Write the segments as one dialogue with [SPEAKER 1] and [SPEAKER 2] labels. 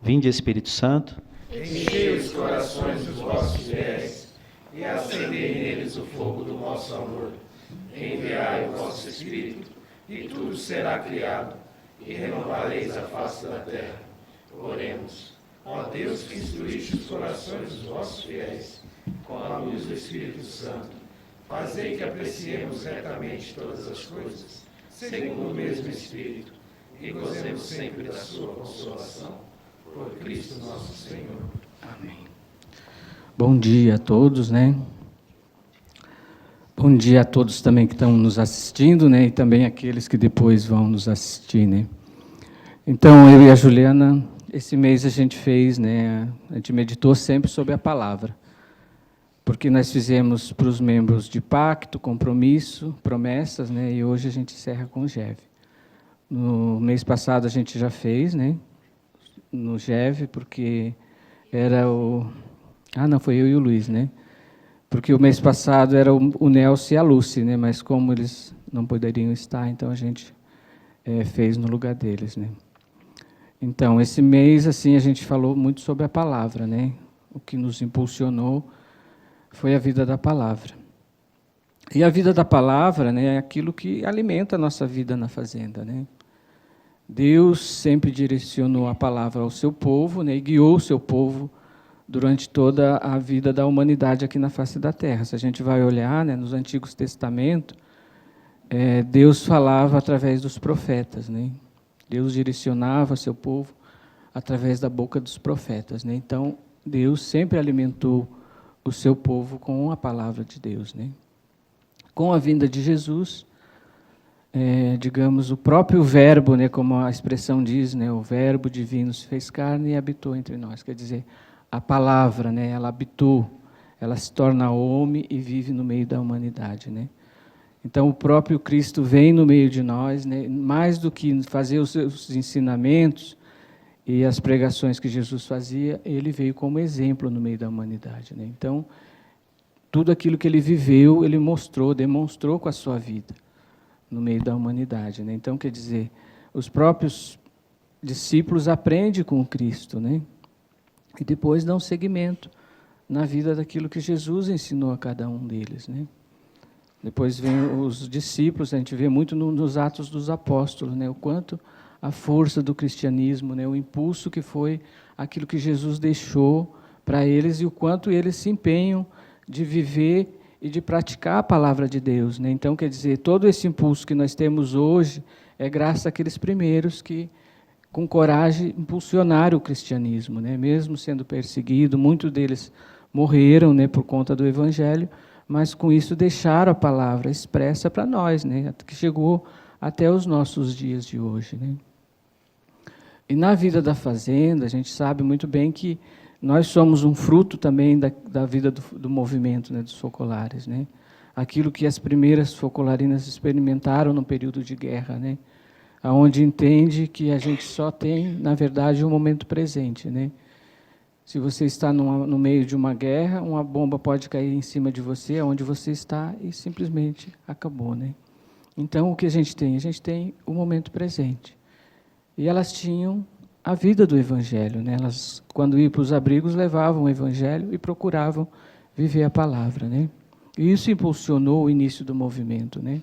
[SPEAKER 1] Vinde, Espírito Santo.
[SPEAKER 2] Enchei os corações dos vossos fiéis e acendei neles o fogo do vosso amor. Enviai o vosso Espírito, e tudo será criado, e renovareis a face da terra. Oremos. Ó Deus, que instruíste os corações dos vossos fiéis com a luz do Espírito Santo, fazei que apreciemos retamente todas as coisas, segundo o mesmo Espírito, e gozemos sempre da sua consolação. Por Cristo nosso Senhor.
[SPEAKER 3] Amém. Bom dia a todos, né? Bom dia a todos também que estão nos assistindo, né? E também aqueles que depois vão nos assistir, né? Então, eu e a Juliana, esse mês a gente fez, né? A gente meditou sempre sobre a palavra. Porque nós fizemos para os membros de pacto, compromisso, promessas, né? E hoje a gente encerra com o GEV. No mês passado a gente já fez, né? No GEV, porque era o... Ah, não, foi eu e o Luiz, né? Porque o mês passado era o Nelson e a Lúcia, né? Mas como eles não poderiam estar, então a gente fez no lugar deles, né? Então, esse mês, assim, a gente falou muito sobre a palavra, né? O que nos impulsionou foi a vida da palavra. E a vida da palavra, né, é aquilo que alimenta a nossa vida na fazenda, né? Deus sempre direcionou a palavra ao seu povo, né, e guiou o seu povo durante toda a vida da humanidade aqui na face da terra. Se a gente vai olhar, né, nos Antigos Testamentos, Deus falava através dos profetas, né? Deus direcionava seu povo através da boca dos profetas, né? Então, Deus sempre alimentou o seu povo com a palavra de Deus, né? Com a vinda de Jesus, digamos, o próprio verbo, né, como a expressão diz, né, o verbo divino se fez carne e habitou entre nós. Quer dizer, a palavra, né, ela habitou, ela se torna homem e vive no meio da humanidade, né? Então, o próprio Cristo vem no meio de nós, né, mais do que fazer os seus ensinamentos e as pregações que Jesus fazia, ele veio como exemplo no meio da humanidade, né? Então, tudo aquilo que ele viveu, ele mostrou, demonstrou com a sua vida no meio da humanidade, né? Então, quer dizer, os próprios discípulos aprendem com o Cristo, né? E depois dão seguimento na vida daquilo que Jesus ensinou a cada um deles, né? Depois vem os discípulos, a gente vê muito nos Atos dos Apóstolos, né? O quanto a força do cristianismo, né? O impulso que foi aquilo que Jesus deixou para eles e o quanto eles se empenham de viver e de praticar a palavra de Deus, né? Então, quer dizer, todo esse impulso que nós temos hoje é graças àqueles primeiros que, com coragem, impulsionaram o cristianismo, né? Mesmo sendo perseguido, muitos deles morreram, né, por conta do Evangelho, mas com isso deixaram a palavra expressa para nós, né, que chegou até os nossos dias de hoje, né? E na vida da fazenda, a gente sabe muito bem que nós somos um fruto também da vida do movimento, né, dos focolares, né? Aquilo que as primeiras focolarinas experimentaram no período de guerra, né? Onde entende que a gente só tem, na verdade, um momento presente, né? Se você está no meio de uma guerra, uma bomba pode cair em cima de você, onde você está, e simplesmente acabou, né? Então, o que a gente tem? A gente tem o momento presente. E elas tinham a vida do Evangelho, né? Elas, quando iam para os abrigos, levavam o Evangelho e procuravam viver a palavra, né? E isso impulsionou o início do movimento, né?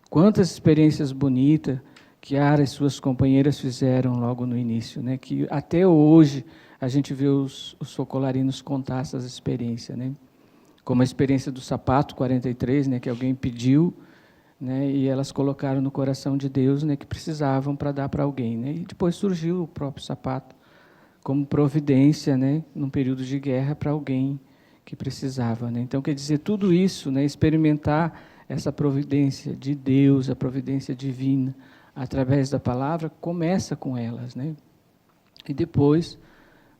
[SPEAKER 3] Quantas experiências bonitas que Ara e suas companheiras fizeram logo no início, né? Que até hoje a gente vê os focolarinos contar essas experiências, né? Como a experiência do sapato 43, né? Que alguém pediu, né, e elas colocaram no coração de Deus, né, que precisavam para dar para alguém, né, e depois surgiu o próprio sapato como providência, né, num período de guerra para alguém que precisava, né. Então, quer dizer, tudo isso, né, experimentar essa providência de Deus, a providência divina, através da palavra, começa com elas, né, e depois,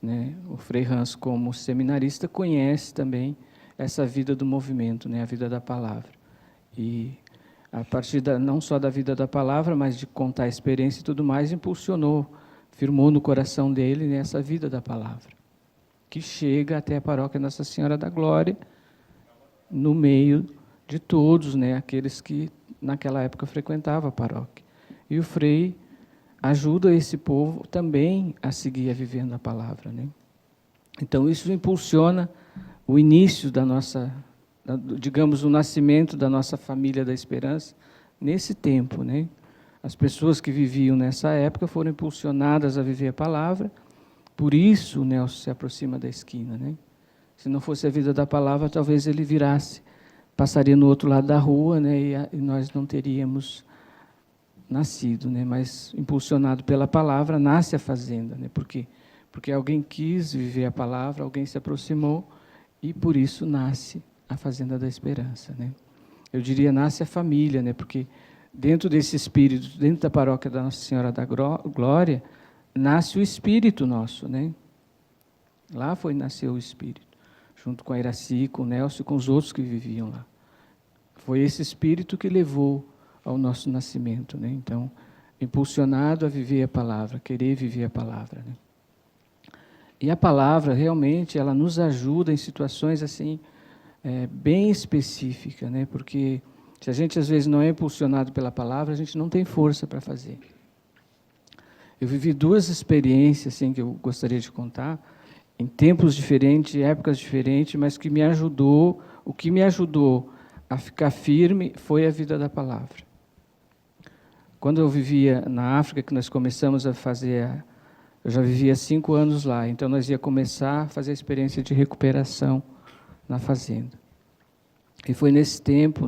[SPEAKER 3] né, o Frei Hans, como seminarista, conhece também essa vida do movimento, né, a vida da palavra, e a partir não só da vida da palavra, mas de contar a experiência e tudo mais, impulsionou, firmou no coração dele nessa vida da palavra, que chega até a paróquia Nossa Senhora da Glória, no meio de todos, né, aqueles que naquela época frequentavam a paróquia. E o Frei ajuda esse povo também a seguir vivendo a palavra, né? Então, isso impulsiona o início da nossa, digamos, o nascimento da nossa família da esperança nesse tempo, né? As pessoas que viviam nessa época foram impulsionadas a viver a palavra, por isso o Nelson se aproxima da esquina, né? Se não fosse a vida da palavra, talvez ele virasse, passaria no outro lado da rua, né? E nós não teríamos nascido, né? Mas impulsionado pela palavra, nasce a fazenda, né? Por quê? Porque alguém quis viver a palavra, alguém se aproximou, e por isso nasce a Fazenda da Esperança, né? Eu diria, nasce a família, né? Porque dentro desse espírito, dentro da paróquia da Nossa Senhora da Glória, nasce o espírito nosso, né? Lá nasceu o espírito, junto com a Iraci, com o Nelson e com os outros que viviam lá. Foi esse espírito que levou ao nosso nascimento, né? Então, impulsionado a viver a palavra, querer viver a palavra, né? E a palavra, realmente, ela nos ajuda em situações assim, bem específicas, né? Porque se a gente, às vezes, não é impulsionado pela palavra, a gente não tem força para fazer. Eu vivi 2 experiências assim, que eu gostaria de contar, em tempos diferentes, épocas diferentes, mas que me ajudou, o que me ajudou a ficar firme foi a vida da palavra. Quando eu vivia na África, que nós começamos a fazer, eu já vivia 5 anos lá, então nós ia começar a fazer a experiência de recuperação na fazenda. E foi nesse tempo,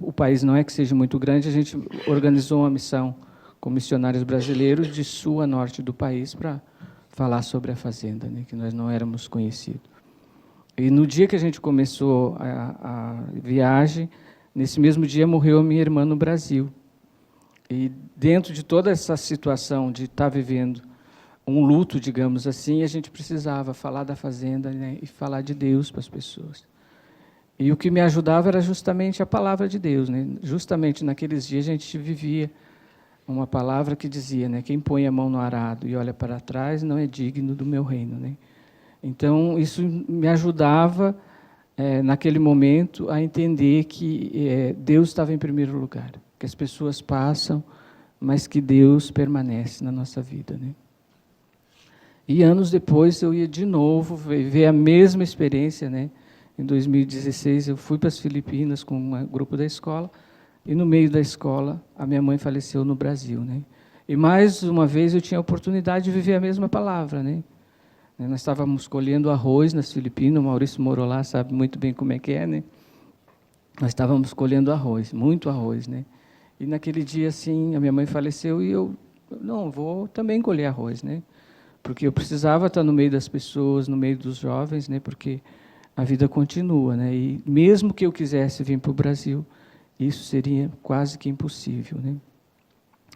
[SPEAKER 3] o país não é que seja muito grande, a gente organizou uma missão com missionários brasileiros de sul a norte do país para falar sobre a fazenda, né, que nós não éramos conhecidos. E no dia que a gente começou a viagem, nesse mesmo dia morreu a minha irmã no Brasil. E dentro de toda essa situação de estar vivendo um luto, digamos assim, a gente precisava falar da fazenda, né, e falar de Deus para as pessoas. E o que me ajudava era justamente a palavra de Deus, né? Justamente naqueles dias a gente vivia uma palavra que dizia, né, quem põe a mão no arado e olha para trás não é digno do meu reino, né? Então, isso me ajudava, naquele momento, a entender que Deus estava em primeiro lugar, que as pessoas passam, mas que Deus permanece na nossa vida, né? E anos depois eu ia de novo ver a mesma experiência, né? Em 2016 eu fui para as Filipinas com um grupo da escola, e no meio da escola a minha mãe faleceu no Brasil, né? E mais uma vez eu tinha a oportunidade de viver a mesma palavra, né? Nós estávamos colhendo arroz nas Filipinas, o Maurício morou lá, sabe muito bem como é que é, né? Nós estávamos colhendo arroz, muito arroz, né? E naquele dia, assim, a minha mãe faleceu e eu não vou também colher arroz, né? Porque eu precisava estar no meio das pessoas, no meio dos jovens, né? Porque a vida continua, né? E mesmo que eu quisesse vir para o Brasil, isso seria quase que impossível, né?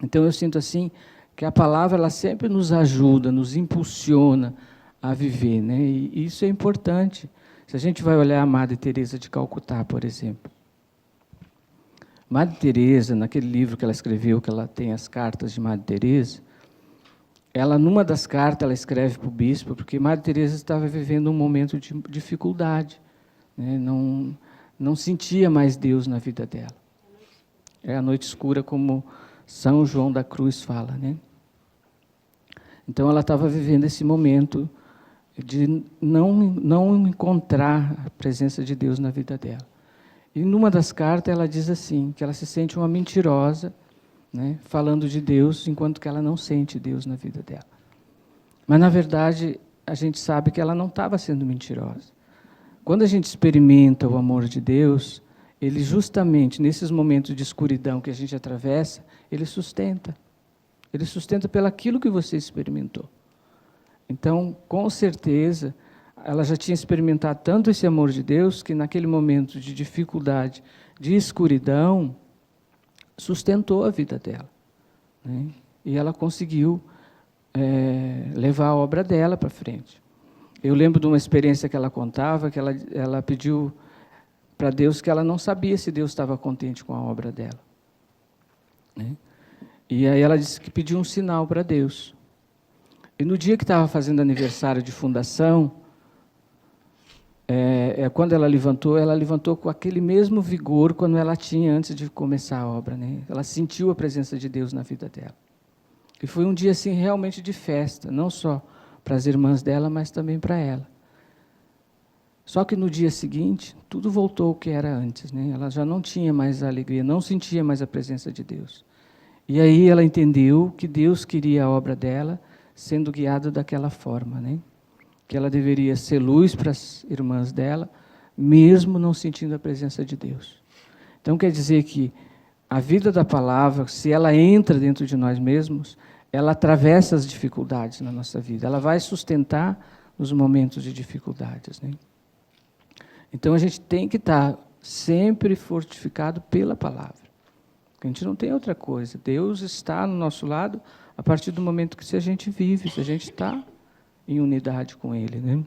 [SPEAKER 3] Então eu sinto assim que a palavra ela sempre nos ajuda, nos impulsiona a viver, né? E isso é importante. Se a gente vai olhar a Madre Teresa de Calcutá, por exemplo. Madre Teresa, naquele livro que ela escreveu, que ela tem as cartas de Madre Teresa, ela, numa das cartas, ela escreve para o bispo, porque Madre Teresa estava vivendo um momento de dificuldade, né? Não sentia mais Deus na vida dela. É a noite escura, como São João da Cruz fala, né? Então, ela estava vivendo esse momento de não encontrar a presença de Deus na vida dela. E numa das cartas ela diz assim, que ela se sente uma mentirosa, né, falando de Deus, enquanto que ela não sente Deus na vida dela. Mas, na verdade, a gente sabe que ela não estava sendo mentirosa. Quando a gente experimenta o amor de Deus, ele justamente, nesses momentos de escuridão que a gente atravessa, ele sustenta. Ele sustenta pelaquilo que você experimentou. Então, com certeza, ela já tinha experimentado tanto esse amor de Deus, que naquele momento de dificuldade, de escuridão, sustentou a vida dela, né? E ela conseguiu levar a obra dela para frente. Eu lembro de uma experiência que ela contava, que ela pediu para Deus que ela não sabia se Deus estava contente com a obra dela, né? E aí ela disse que pediu um sinal para Deus. E no dia que estava fazendo aniversário de fundação, quando ela levantou com aquele mesmo vigor quando ela tinha antes de começar a obra, né? Ela sentiu a presença de Deus na vida dela. E foi um dia assim realmente de festa, não só para as irmãs dela, mas também para ela. Só que no dia seguinte, tudo voltou ao que era antes, né? Ela já não tinha mais a alegria, não sentia mais a presença de Deus. E aí ela entendeu que Deus queria a obra dela sendo guiada daquela forma, né? Que ela deveria ser luz para as irmãs dela, mesmo não sentindo a presença de Deus. Então quer dizer que a vida da palavra, se ela entra dentro de nós mesmos, ela atravessa as dificuldades na nossa vida, ela vai sustentar os momentos de dificuldades, né? Então a gente tem que estar sempre fortificado pela palavra. A gente não tem outra coisa. Deus está no nosso lado a partir do momento que se a gente vive, se a gente está em unidade com Ele, né?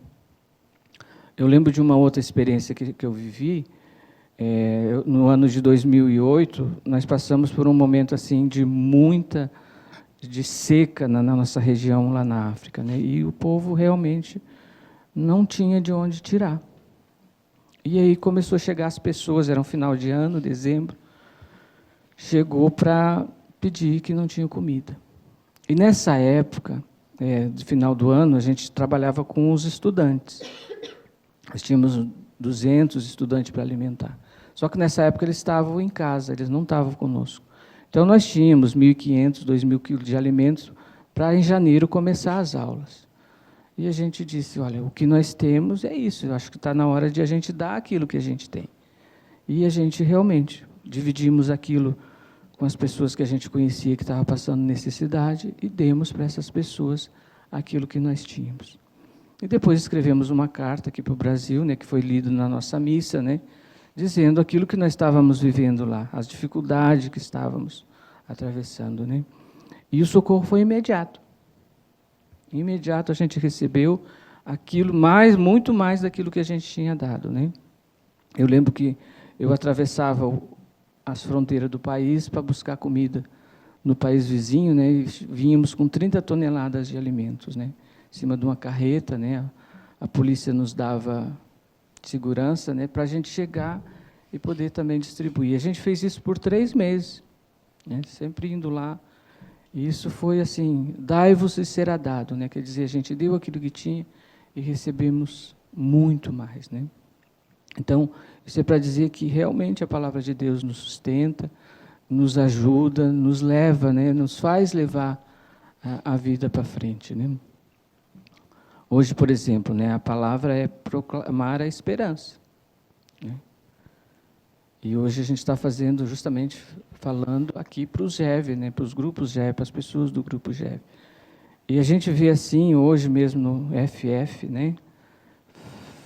[SPEAKER 3] Eu lembro de uma outra experiência que eu vivi. No ano de 2008, nós passamos por um momento assim de seca na nossa região lá na África, né? E o povo realmente não tinha de onde tirar. E aí começou a chegar as pessoas, era um final de ano, dezembro, chegou para pedir que não tinha comida. E nessa época, do final do ano, a gente trabalhava com os estudantes. Nós tínhamos 200 estudantes para alimentar. Só que nessa época eles estavam em casa, eles não estavam conosco. Então nós tínhamos 1.500, 2.000 quilos de alimentos para em janeiro começar as aulas. E a gente disse, olha, o que nós temos é isso, eu acho que está na hora de a gente dar aquilo que a gente tem. E a gente realmente dividimos aquilo com as pessoas que a gente conhecia que estavam passando necessidade e demos para essas pessoas aquilo que nós tínhamos. E depois escrevemos uma carta aqui para o Brasil, né, que foi lido na nossa missa, né, dizendo aquilo que nós estávamos vivendo lá, as dificuldades que estávamos atravessando, né. E o socorro foi imediato. Imediato a gente recebeu aquilo, muito mais daquilo que a gente tinha dado, né. Eu lembro que eu atravessava as fronteiras do país para buscar comida no país vizinho, né, e vínhamos com 30 toneladas de alimentos, né, em cima de uma carreta, né, a polícia nos dava segurança, né, para a gente chegar e poder também distribuir. A gente fez isso por 3 meses, né, sempre indo lá. E isso foi assim, dai-vos e será dado, né, quer dizer, a gente deu aquilo que tinha e recebemos muito mais, né. Então, isso é para dizer que realmente a palavra de Deus nos sustenta, nos ajuda, nos leva, né, nos faz levar a vida para frente, né. Hoje, por exemplo, né, a palavra é proclamar a esperança, né? E hoje a gente está fazendo, justamente falando aqui para os GEV, né, para os grupos GEV, para as pessoas do grupo GEV. E a gente vê assim, hoje mesmo no FF, né,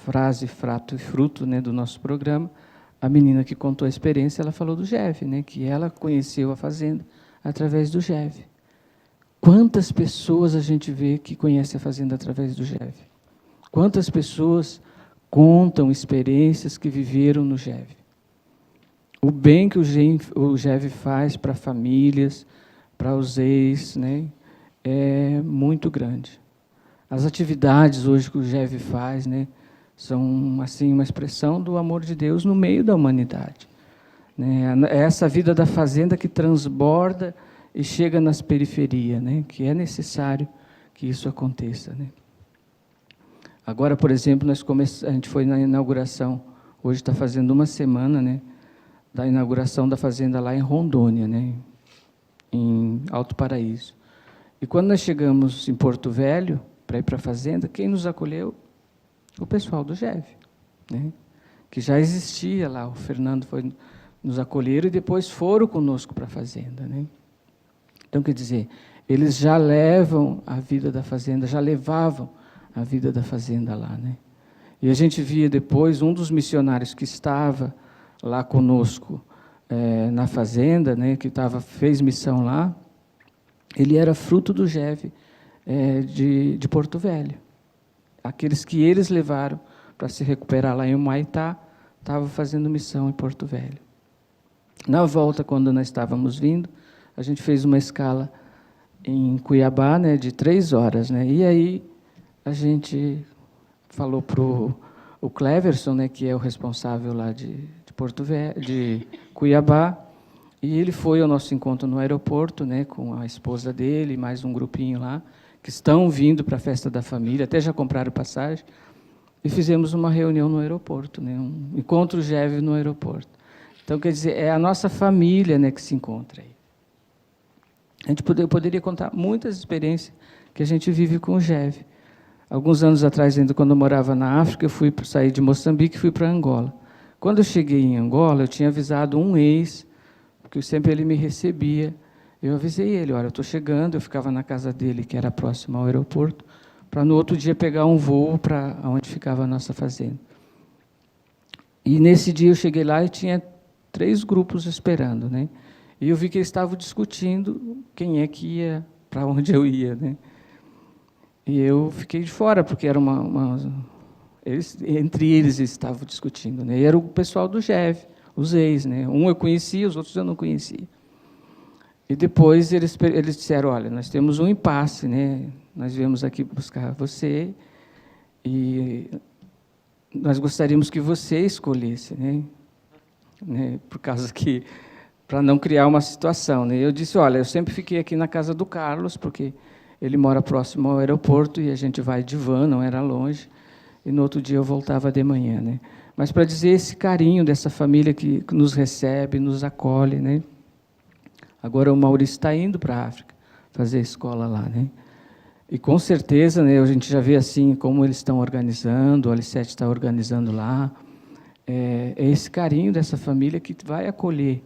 [SPEAKER 3] frase, frato e fruto, né, do nosso programa, a menina que contou a experiência, ela falou do GEV, né, que ela conheceu a fazenda através do GEV. Quantas pessoas a gente vê que conhecem a fazenda através do GEV? Quantas pessoas contam experiências que viveram no GEV? O bem que o GEV faz para famílias, para os ex, né, é muito grande. As atividades hoje que o GEV faz, né, são assim, uma expressão do amor de Deus no meio da humanidade, né? É essa vida da fazenda que transborda e chega nas periferias, né, que é necessário que isso aconteça, né? Agora, por exemplo, a gente foi na inauguração, hoje está fazendo uma semana, né, da inauguração da fazenda lá em Rondônia, né, em Alto Paraíso. E quando nós chegamos em Porto Velho, para ir para a fazenda, quem nos acolheu? O pessoal do GEV, né, que já existia lá. O Fernando foi nos acolher e depois foram conosco para a fazenda, né. Então, quer dizer, eles já levam a vida da fazenda, já levavam a vida da fazenda lá, né. E a gente via depois um dos missionários que estava lá conosco na fazenda, né, que fez missão lá, ele era fruto do GEV de Porto Velho. Aqueles que eles levaram para se recuperar lá em Humaitá, estavam fazendo missão em Porto Velho. Na volta, quando nós estávamos vindo, a gente fez uma escala em Cuiabá, né, de 3 horas, né, e aí a gente falou para o Cleverson, né, que é o responsável lá de Porto Velho, de Cuiabá, E ele foi ao nosso encontro no aeroporto, né, com a esposa dele, mais um grupinho lá, que estão vindo para a festa da família, até já compraram passagem, e fizemos uma reunião no aeroporto, né, um encontro GEV no aeroporto. Então, quer dizer, é a nossa família, né, que se encontra aí. Eu poderia contar muitas experiências que a gente vive com o GEV. Alguns anos atrás, ainda quando eu morava na África, eu saí de Moçambique e fui para Angola. Quando eu cheguei em Angola, eu tinha avisado um ex, porque sempre ele me recebia. Eu avisei ele, olha, eu estou chegando, eu ficava na casa dele, que era próximo ao aeroporto, para no outro dia pegar um voo para onde ficava a nossa fazenda. E nesse dia eu cheguei lá e tinha 3 grupos esperando, né? E eu vi que eles estavam discutindo quem é que ia, para onde eu ia, né? E eu fiquei de fora, porque era entre eles estavam discutindo, né? E era o pessoal do GEV, os ex, né? Um eu conhecia, os outros eu não conhecia. E depois eles disseram, olha, nós temos um impasse, né? Nós viemos aqui buscar você e nós gostaríamos que você escolhesse, né? Por causa que, para não criar uma situação, né? Eu disse, olha, eu sempre fiquei aqui na casa do Carlos, porque ele mora próximo ao aeroporto e a gente vai de van, não era longe, e no outro dia eu voltava de manhã, né? Mas para dizer esse carinho dessa família que nos recebe, nos acolhe, né? Agora o Maurício está indo para a África fazer escola lá, né? E com certeza, né, a gente já vê assim como eles estão organizando, o Alicete está organizando lá. É esse carinho dessa família que vai acolher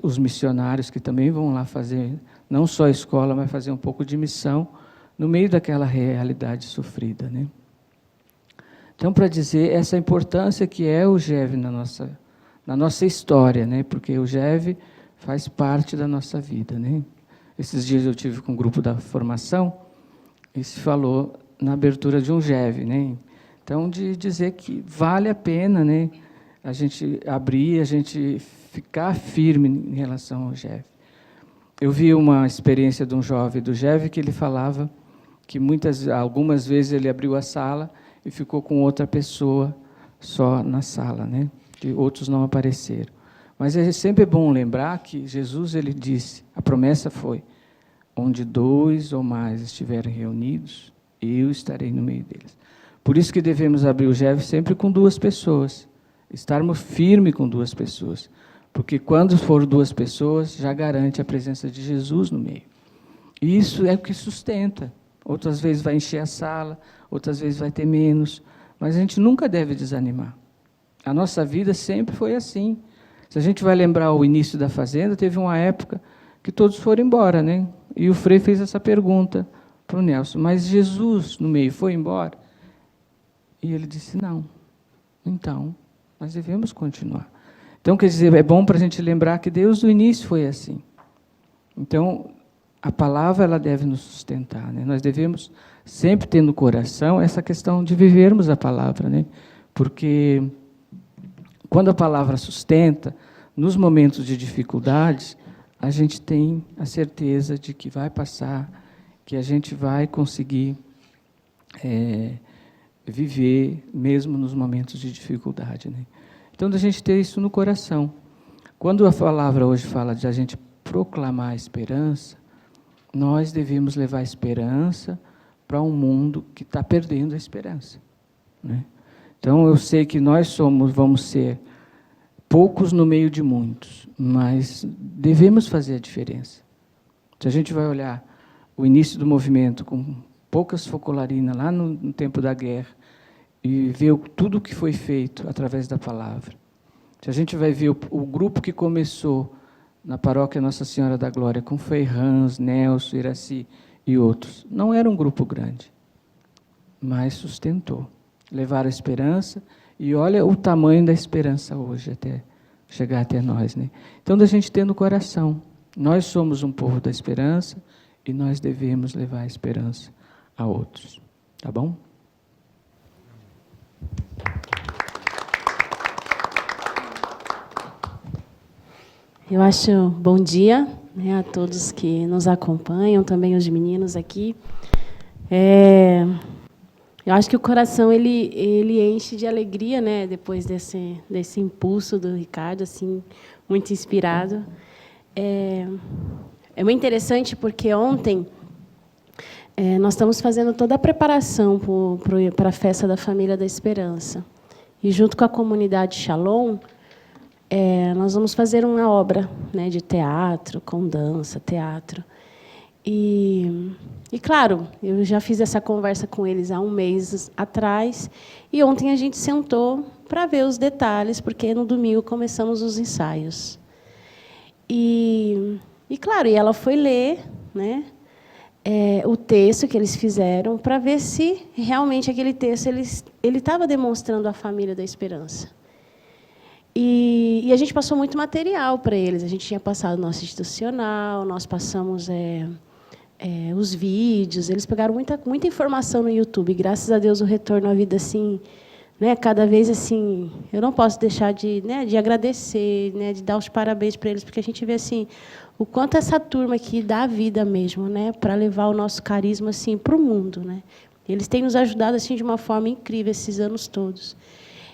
[SPEAKER 3] os missionários que também vão lá fazer, não só a escola, mas fazer um pouco de missão no meio daquela realidade sofrida, né? Então, para dizer essa importância que é o GEV na nossa história, né? Porque o GEV faz parte da nossa vida, né? Esses dias eu tive com um grupo da formação e se falou na abertura de um GEV, né? Então, de dizer que vale a pena, né, a gente abrir, a gente ficar firme em relação ao GEV. Eu vi uma experiência de um jovem do GEV que ele falava que algumas vezes ele abriu a sala e ficou com outra pessoa só na sala, né? Que outros não apareceram. Mas é sempre bom lembrar que Jesus, ele disse, a promessa foi, onde 2 ou mais estiverem reunidos, eu estarei no meio deles. Por isso que devemos abrir o GEV sempre com 2 pessoas, estarmos firmes com 2 pessoas, porque quando for 2 pessoas, já garante a presença de Jesus no meio. E isso é o que sustenta. Outras vezes vai encher a sala, outras vezes vai ter menos, mas a gente nunca deve desanimar. A nossa vida sempre foi assim. Se a gente vai lembrar o início da fazenda, teve uma época que todos foram embora, né? E o Frei fez essa pergunta para o Nelson, mas Jesus no meio foi embora? E ele disse, não. Então, nós devemos continuar. Então, quer dizer, é bom para a gente lembrar que Deus do início foi assim. Então, a palavra ela deve nos sustentar, né? Nós devemos sempre ter no coração essa questão de vivermos a palavra, né? Porque quando a palavra sustenta, nos momentos de dificuldades, a gente tem a certeza de que vai passar, que a gente vai conseguir viver mesmo nos momentos de dificuldade, né? Então, a gente ter isso no coração. Quando a palavra hoje fala de a gente proclamar a esperança, nós devemos levar a esperança para um mundo que está perdendo a esperança, né? Então, eu sei que nós vamos ser poucos no meio de muitos, mas devemos fazer a diferença. Se a gente vai olhar o início do movimento com poucas focolarinas lá no tempo da guerra e ver tudo o que foi feito através da palavra. Se a gente vai ver o grupo que começou na paróquia Nossa Senhora da Glória, com Ferrans, Nelson, Iraci e outros, não era um grupo grande, mas sustentou. Levaram a esperança, e olha o tamanho da esperança hoje, até chegar até nós, né? Então, da gente ter no coração, nós somos um povo da esperança, e nós devemos levar a esperança a outros. Tá bom?
[SPEAKER 1] Eu acho bom dia, né, a todos que nos acompanham, também os meninos aqui. Eu acho que o coração ele enche de alegria, né, depois desse impulso do Ricardo, assim, muito inspirado. É muito interessante porque ontem nós estamos fazendo toda a preparação para a Festa da Família da Esperança. E, junto com a comunidade Shalom, nós vamos fazer uma obra, né, de teatro, com dança, teatro. E, claro, eu já fiz essa conversa com eles há um mês atrás, e ontem a gente sentou para ver os detalhes, porque no domingo começamos os ensaios. E claro, ela foi ler, né, o texto que eles fizeram para ver se realmente aquele texto ele estava demonstrando a família da esperança. E a gente passou muito material para eles. A gente tinha passado o nosso institucional, nós passamos os vídeos. Eles pegaram muita informação no YouTube. Graças a Deus, o retorno à vida, assim, né, cada vez assim, eu não posso deixar de agradecer, né, de dar os parabéns para eles, porque a gente vê assim o quanto essa turma aqui dá vida mesmo, né, para levar o nosso carisma assim para o mundo, né. Eles têm nos ajudado assim de uma forma incrível esses anos todos.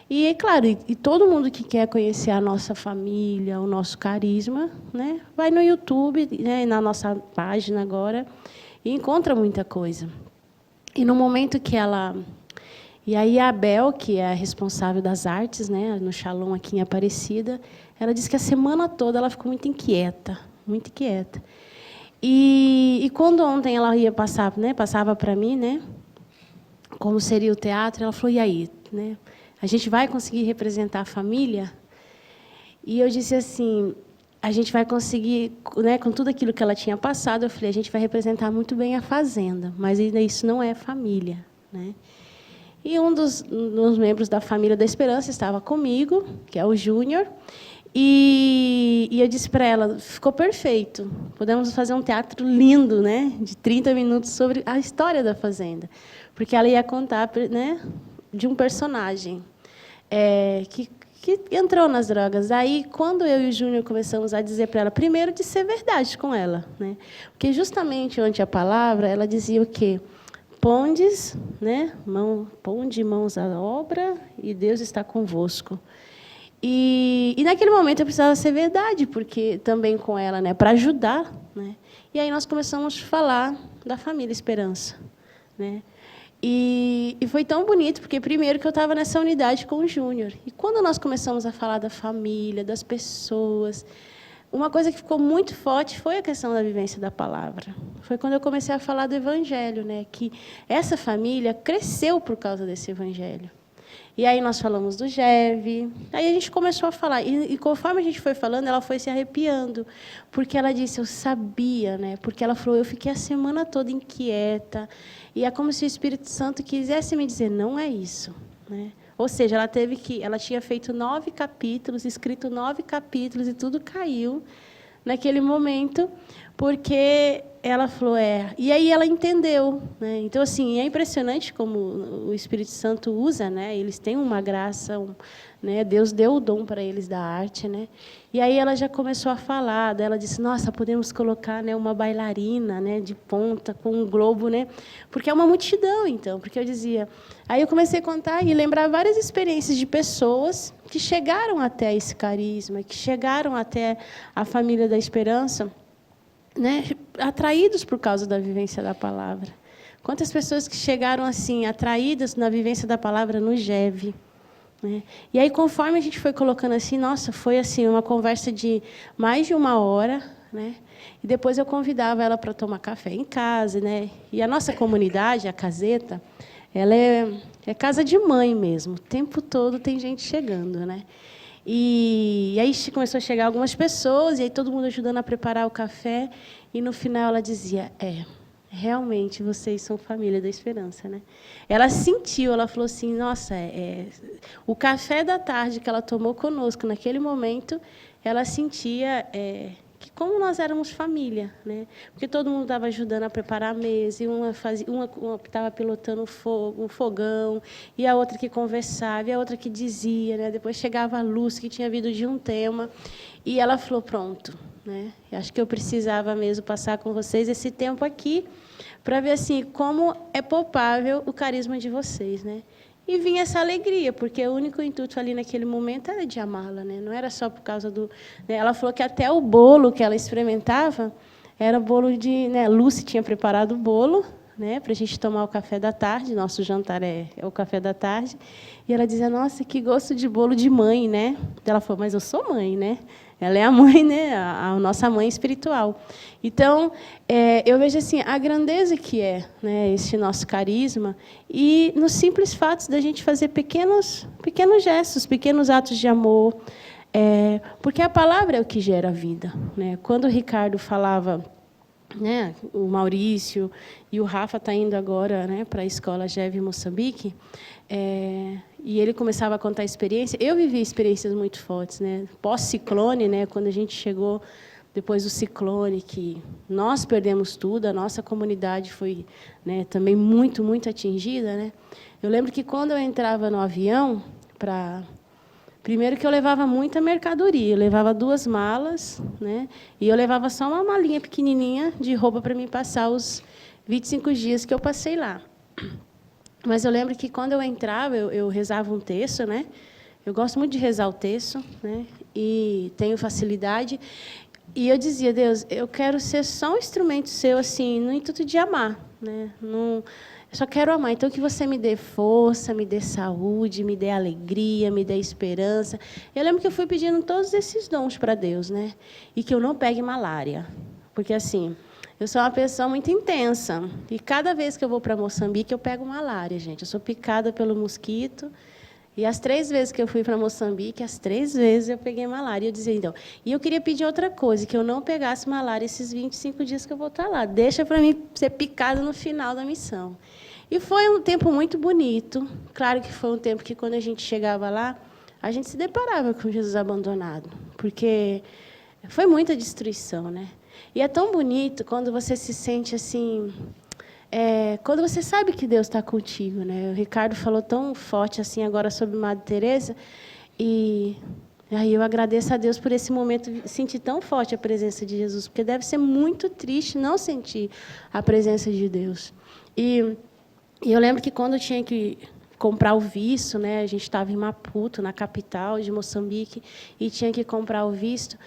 [SPEAKER 1] E é claro, e todo mundo que quer conhecer a nossa família, o nosso carisma, né, vai no YouTube, né, na nossa página agora, e encontra muita coisa. E no momento que ela... E aí a Abel, que é a responsável das artes, né, no Shalom aqui em Aparecida, ela disse que a semana toda ela ficou muito inquieta, muito inquieta. E quando ontem ela ia passava para mim, né, como seria o teatro, ela falou, e aí, né, a gente vai conseguir representar a família? E eu disse assim, a gente vai conseguir, né, com tudo aquilo que ela tinha passado, eu falei, a gente vai representar muito bem a fazenda, mas ainda isso não é família, né? E um dos membros da família da Esperança estava comigo, que é o Júnior, e eu disse para ela, ficou perfeito, podemos fazer um teatro lindo, né, de 30 minutos sobre a história da fazenda, porque ela ia contar, né, de um personagem que entrou nas drogas. Aí, quando eu e o Júnior começamos a dizer para ela, primeiro, de ser verdade com ela, né? Porque, justamente, ante a palavra, ela dizia o quê? Pondes, né? Ponde mãos à obra, e Deus está convosco. E naquele momento, eu precisava ser verdade, porque também com ela, né, para ajudar, né? E aí nós começamos a falar da família Esperança, né? E foi tão bonito, porque, primeiro, que eu estava nessa unidade com o Júnior. E, quando nós começamos a falar da família, das pessoas, uma coisa que ficou muito forte foi a questão da vivência da palavra. Foi quando eu comecei a falar do Evangelho, né, que essa família cresceu por causa desse Evangelho. E aí nós falamos do Geve, aí a gente começou a falar. E conforme a gente foi falando, ela foi se arrepiando, porque ela disse, eu sabia, né? Porque ela falou, eu fiquei a semana toda inquieta, e é como se o Espírito Santo quisesse me dizer, não é isso, né? Ou seja, ela tinha feito 9 capítulos, escrito 9 capítulos, e tudo caiu naquele momento, porque ela falou, e aí ela entendeu, né? Então, assim, é impressionante como o Espírito Santo usa, né? Eles têm uma graça, né? Deus deu o dom para eles da arte, né? E aí ela já começou a falar, daí ela disse, nossa, podemos colocar, né, uma bailarina, né, de ponta, com um globo, né? Porque é uma multidão, então, porque eu dizia... Aí eu comecei a contar e lembrar várias experiências de pessoas que chegaram até esse carisma, que chegaram até a família da Esperança, né, atraídos por causa da vivência da palavra. Quantas pessoas que chegaram assim, atraídas na vivência da palavra no Geve, né? E aí, conforme a gente foi colocando assim, nossa, foi assim uma conversa de mais de 1 hora, né? E depois eu convidava ela para tomar café em casa, né? E a nossa comunidade, a Caseta, ela é casa de mãe mesmo. O tempo todo tem gente chegando, né? E aí começou a chegar algumas pessoas, e aí todo mundo ajudando a preparar o café, e no final ela dizia, realmente vocês são família da Esperança, né? Ela sentiu, ela falou assim, nossa, o café da tarde que ela tomou conosco naquele momento, ela sentia que como nós éramos família, né? Porque todo mundo estava ajudando a preparar a mesa, e uma estava pilotando o fogão, e a outra que conversava, e a outra que dizia, né? Depois chegava a Lúcia, que tinha vindo de um tema, e ela falou, pronto, né? Acho que eu precisava mesmo passar com vocês esse tempo aqui, para ver assim como é palpável o carisma de vocês, né? E vinha essa alegria, porque o único intuito ali naquele momento era de amá-la, né? Não era só por causa do... Né? Ela falou que até o bolo que ela experimentava era bolo de... Né? A Lúcia tinha preparado o bolo, né, para a gente tomar o café da tarde. Nosso jantar é o café da tarde. E ela dizia, nossa, que gosto de bolo de mãe, né? Ela falou, mas eu sou mãe, né? Ela é a mãe, né? A nossa mãe espiritual. Então, eu vejo assim a grandeza que é, né, esse nosso carisma e nos simples fatos da gente fazer pequenos gestos, pequenos atos de amor, porque a palavra é o que gera vida, né? Quando o Ricardo falava, né, o Maurício e o Rafa está indo agora, né, para a escola GEV Moçambique, e ele começava a contar a experiência. Eu vivi experiências muito fortes, né, pós-ciclone, né, quando a gente chegou depois do ciclone, que nós perdemos tudo, a nossa comunidade foi, né, também muito atingida, né. Eu lembro que quando eu entrava no avião primeiro que eu levava muita mercadoria, eu levava 2 malas, né? E eu levava só uma malinha pequenininha de roupa para me passar os 25 dias que eu passei lá. Mas eu lembro que quando eu entrava, eu rezava um texto, né? Eu gosto muito de rezar o texto, né? E tenho facilidade. E eu dizia, Deus, eu quero ser só um instrumento seu, assim, no intuito de amar, né? Não, eu só quero amar. Então, que você me dê força, me dê saúde, me dê alegria, me dê esperança. Eu lembro que eu fui pedindo todos esses dons para Deus, né? E que eu não pegue malária. Porque, assim, eu sou uma pessoa muito intensa. E cada vez que eu vou para Moçambique, eu pego malária, gente. Eu sou picada pelo mosquito. E as 3 vezes que eu fui para Moçambique, as 3 vezes eu peguei malária. E eu dizia, então, e eu queria pedir outra coisa, que eu não pegasse malária esses 25 dias que eu vou estar lá. Deixa para mim ser picada no final da missão. E foi um tempo muito bonito. Claro que foi um tempo que, quando a gente chegava lá, a gente se deparava com Jesus abandonado, porque foi muita destruição, né? E é tão bonito quando você se sente assim... quando você sabe que Deus está contigo, né? O Ricardo falou tão forte assim agora sobre Madre Teresa, e aí eu agradeço a Deus por esse momento, sentir tão forte a presença de Jesus, porque deve ser muito triste não sentir a presença de Deus. E eu lembro que quando eu tinha que comprar o visto, né? A gente estava em Maputo, na capital de Moçambique, e tinha que comprar o visto.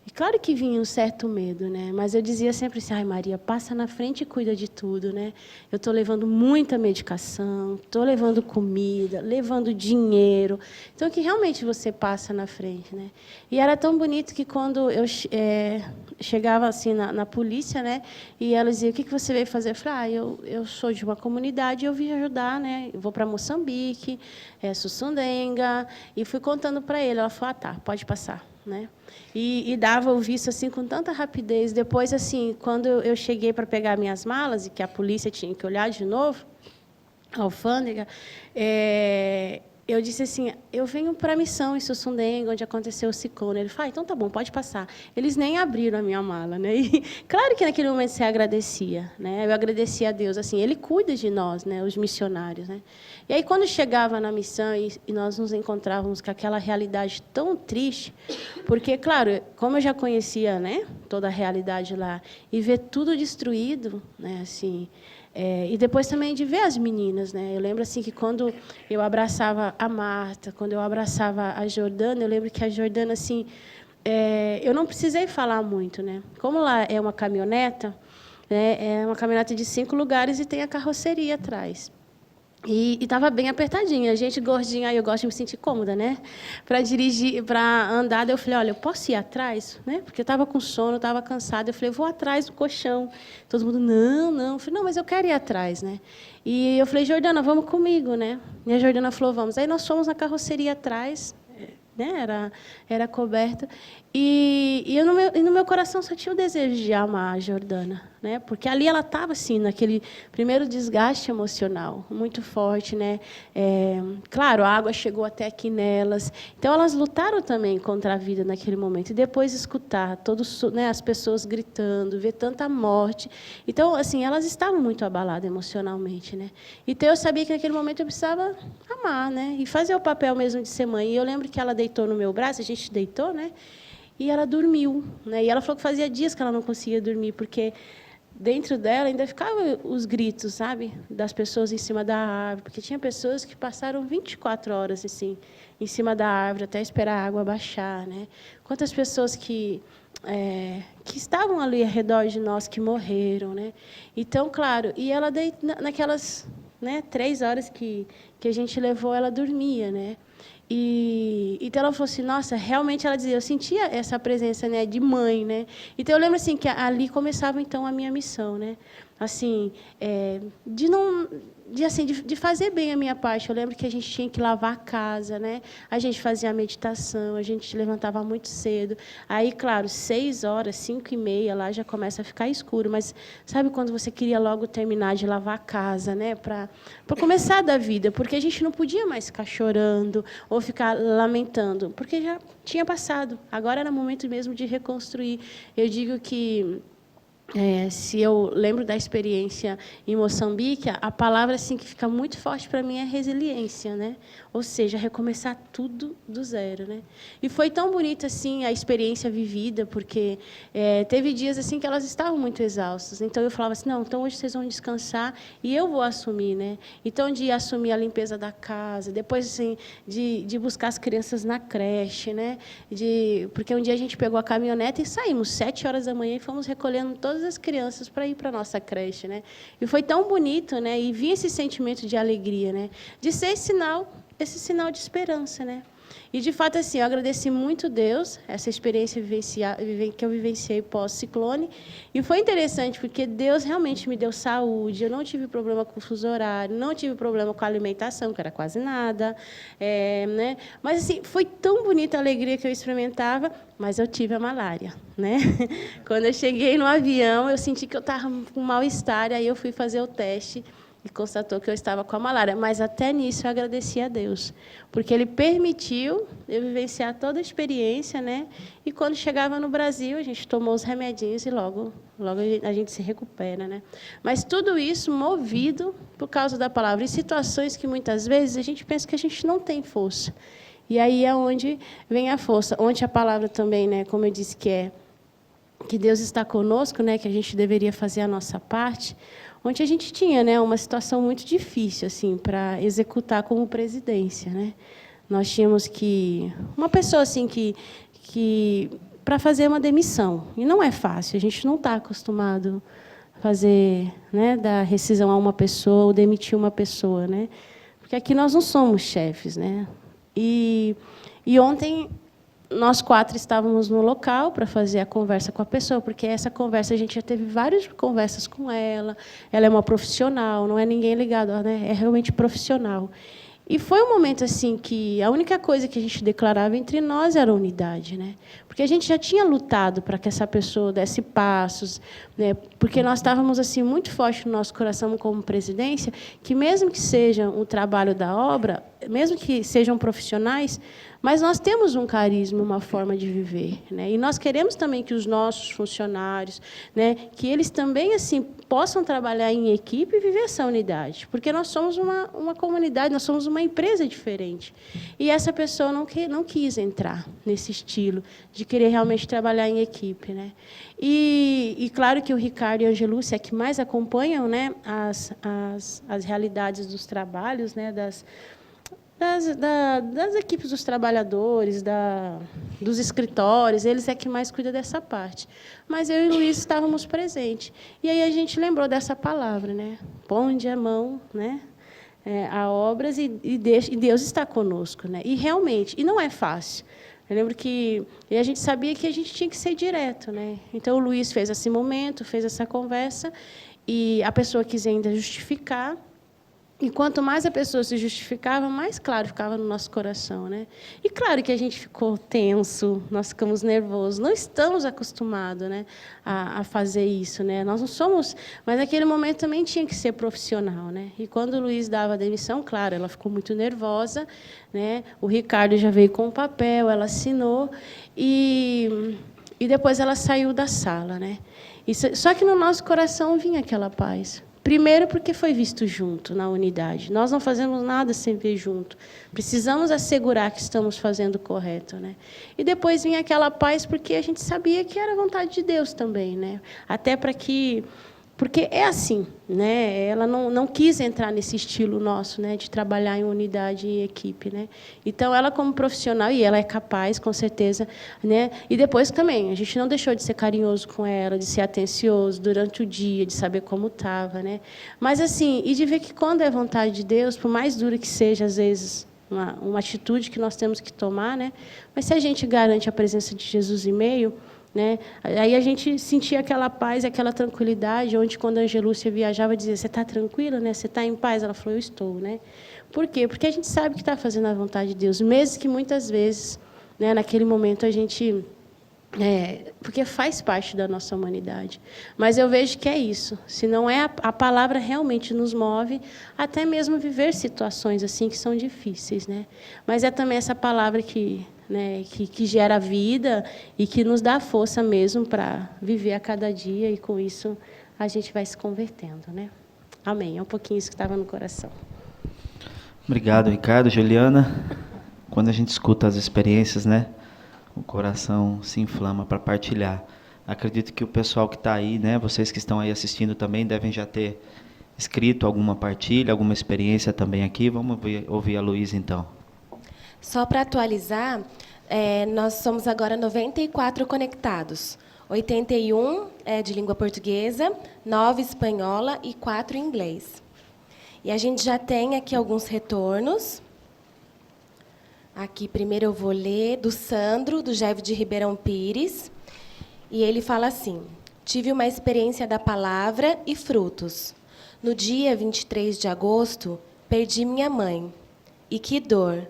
[SPEAKER 1] E claro que vinha um certo medo, né? Mas eu dizia sempre assim, ai, Maria, passa na frente e cuida de tudo, né? Eu estou levando muita medicação, estou levando comida, levando dinheiro. Então, que realmente você passa na frente, né? E era tão bonito que, quando eu chegava assim na polícia, né? E ela dizia, o que você veio fazer? Eu falei, eu sou de uma comunidade e eu vim ajudar, né? Eu vou para Moçambique, Sussundenga, e fui contando para ele. Ela falou, tá, pode passar. Né? E dava o visto assim com tanta rapidez. Depois, assim, quando eu cheguei para pegar minhas malas, e que a polícia tinha que olhar de novo, a alfândega, eu disse assim, eu venho para a missão em Sussundenga, onde aconteceu o ciclone. Ele falou, então tá bom, pode passar. Eles nem abriram a minha mala, né? E, claro que naquele momento você agradecia, né? Eu agradecia a Deus, assim, Ele cuida de nós, né? Os missionários, né? E aí, quando chegava na missão e nós nos encontrávamos com aquela realidade tão triste, porque, claro, como eu já conhecia, né, toda a realidade lá, e ver tudo destruído, né, assim, e depois também de ver as meninas, né? Eu lembro assim que, quando eu abraçava a Marta, quando eu abraçava a Jordana, eu lembro que a Jordana, assim, eu não precisei falar muito, né? Como lá é uma caminhoneta, né, é uma caminhoneta de 5 lugares e tem a carroceria atrás. E estava bem apertadinha. A gente gordinha, aí eu gosto de me sentir cômoda, né? Para dirigir, para andar, eu falei, olha, eu posso ir atrás? Né? Porque eu estava com sono, estava cansada. Eu falei, vou atrás do colchão. Todo mundo, não. Eu falei, não, mas eu quero ir atrás, né? E eu falei, Jordana, vamos comigo, né? E a Jordana falou, vamos. Aí nós fomos na carroceria atrás, né? Era coberta. E no meu coração só tinha o desejo de amar a Jordana, né? Porque ali ela estava assim, naquele primeiro desgaste emocional muito forte, né? Claro, a água chegou até aqui nelas. Então, elas lutaram também contra a vida naquele momento. E depois escutar né, as pessoas gritando, ver tanta morte. Então, assim, elas estavam muito abaladas emocionalmente, né? Então, eu sabia que naquele momento eu precisava amar, né? E fazer o papel mesmo de ser mãe. E eu lembro que ela deitou no meu braço, a gente deitou, né? E ela dormiu, né? E ela falou que fazia dias que ela não conseguia dormir, porque dentro dela ainda ficavam os gritos, sabe, das pessoas em cima da árvore, porque tinha pessoas que passaram 24 horas assim, em cima da árvore até esperar a água baixar, né? Quantas pessoas que estavam ali ao redor de nós que morreram, né? Então, claro, e ela naquelas, né, 3 horas que a gente levou, ela dormia, né? E então ela falou assim, nossa, realmente ela dizia, eu sentia essa presença, né, de mãe, né? Então eu lembro assim que ali começava então a minha missão, né? Assim, de fazer bem a minha parte. Eu lembro que a gente tinha que lavar a casa, né? A gente fazia a meditação, a gente levantava muito cedo. Aí, claro, 6 horas, 5h30, lá já começa a ficar escuro. Mas sabe quando você queria logo terminar de lavar a casa, né? Para começar da vida, porque a gente não podia mais ficar chorando ou ficar lamentando, porque já tinha passado. Agora era momento mesmo de reconstruir. Eu digo que se eu lembro da experiência em Moçambique, a palavra assim que fica muito forte para mim é resiliência, né? Ou seja, recomeçar tudo do zero, né? E foi tão bonita assim a experiência vivida, porque teve dias assim que elas estavam muito exaustas. Então eu falava assim, não, então hoje vocês vão descansar e eu vou assumir, né? Então de assumir a limpeza da casa, depois assim de buscar as crianças na creche, né? Porque um dia a gente pegou a caminhonete e saímos 7 horas da manhã e fomos recolhendo todas as crianças para ir para a nossa creche, né? E foi tão bonito, né? E vinha esse sentimento de alegria, né? De ser esse sinal de esperança, né? E, de fato, assim, eu agradeci muito a Deus, essa experiência que eu vivenciei pós-ciclone. E foi interessante, porque Deus realmente me deu saúde, eu não tive problema com o fuso horário, não tive problema com a alimentação, que era quase nada. Né? Mas, assim, foi tão bonita a alegria que eu experimentava, mas eu tive a malária, né? Quando eu cheguei no avião, eu senti que eu estava com mal-estar, aí eu fui fazer o teste, e constatou que eu estava com a malária. Mas, até nisso, eu agradeci a Deus, porque Ele permitiu eu vivenciar toda a experiência, né? E, quando chegava no Brasil, a gente tomou os remedinhos e logo a gente se recupera, né? Mas tudo isso movido por causa da palavra. E situações que, muitas vezes, a gente pensa que a gente não tem força. E aí é onde vem a força. Onde a palavra também, né, como eu disse, que Deus está conosco, né, que a gente deveria fazer a nossa parte, onde a gente tinha, né, uma situação muito difícil assim para executar como presidência, né? Nós tínhamos uma pessoa assim que para fazer uma demissão, e não é fácil, a gente não está acostumado a fazer, né, dar rescisão a uma pessoa ou demitir uma pessoa, né? Porque aqui nós não somos chefes, né? E ontem nós 4 estávamos no local para fazer a conversa com a pessoa, porque essa conversa a gente já teve várias conversas com ela. Ela é uma profissional, não é ninguém ligado, né? É realmente profissional. E foi um momento assim que a única coisa que a gente declarava entre nós era a unidade, né? Porque a gente já tinha lutado para que essa pessoa desse passos, né? Porque nós estávamos assim muito forte no nosso coração como presidência, que mesmo que seja um trabalho da obra, mesmo que sejam profissionais, mas nós temos um carisma, uma forma de viver, né? E nós queremos também que os nossos funcionários, né, que eles também assim possam trabalhar em equipe e viver essa unidade, porque nós somos uma comunidade, nós somos uma empresa diferente. E essa pessoa não quis entrar nesse estilo de querer realmente trabalhar em equipe, né? E claro que o Ricardo e a Angelúcia é que mais acompanham, né, as realidades dos trabalhos, né, das equipes dos trabalhadores, dos escritórios, eles é que mais cuidam dessa parte. Mas eu e o Luiz estávamos presentes. E aí a gente lembrou dessa palavra, né? Ponde a mão, né, a obras e Deus está conosco, né? E realmente, e não é fácil. Eu lembro que a gente sabia que a gente tinha que ser direto, né? Então o Luiz fez esse momento, fez essa conversa, e a pessoa quis ainda justificar. E quanto mais a pessoa se justificava, mais claro ficava no nosso coração, né? E claro que a gente ficou tenso, nós ficamos nervosos, não estamos acostumados, né, a fazer isso, né? Nós não somos, mas naquele momento também tinha que ser profissional, né? E quando o Luiz dava a demissão, claro, ela ficou muito nervosa, né? O Ricardo já veio com o papel, ela assinou e depois ela saiu da sala, né? Só que no nosso coração vinha aquela paz. Primeiro, porque foi visto junto, na unidade. Nós não fazemos nada sem ver junto. Precisamos assegurar que estamos fazendo o correto, né? E depois vinha aquela paz, porque a gente sabia que era a vontade de Deus também, né? Até para que porque é assim, né? Ela não quis entrar nesse estilo nosso, né, de trabalhar em unidade e equipe, né? Então, ela como profissional, e ela é capaz, com certeza, né? E depois também, a gente não deixou de ser carinhoso com ela, de ser atencioso durante o dia, de saber como estava, né? Mas assim, e de ver que quando é vontade de Deus, por mais dura que seja, às vezes, uma atitude que nós temos que tomar, né? Mas se a gente garante a presença de Jesus em meio, né? Aí a gente sentia aquela paz, aquela tranquilidade, onde, quando a Angelúcia viajava, dizia: você está tranquila, né? Você está em paz? Ela falou: eu estou. Né? Por quê? Porque a gente sabe que está fazendo a vontade de Deus, mesmo que muitas vezes, né, naquele momento, a gente... porque faz parte da nossa humanidade. Mas eu vejo que é isso. Se não é a palavra realmente nos move, até mesmo viver situações assim que são difíceis, né? Mas é também essa palavra que, né, que gera vida e que nos dá força mesmo para viver a cada dia, e com isso a gente vai se convertendo, né? Amém. É um pouquinho isso que estava no coração.
[SPEAKER 4] Obrigado, Ricardo, Juliana. Quando a gente escuta as experiências, né, o coração se inflama para partilhar. Acredito que o pessoal que está aí, né, vocês que estão aí assistindo também, devem já ter escrito alguma partilha, alguma experiência também aqui. Vamos ouvir a Luísa, então.
[SPEAKER 5] Só para atualizar, nós somos agora 94 conectados. 81 de língua portuguesa, 9 espanhola e 4 em inglês. E a gente já tem aqui alguns retornos. Aqui, primeiro eu vou ler do Sandro, do Jeve de Ribeirão Pires. E ele fala assim: tive uma experiência da palavra e frutos. No dia 23 de agosto, perdi minha mãe. E que dor!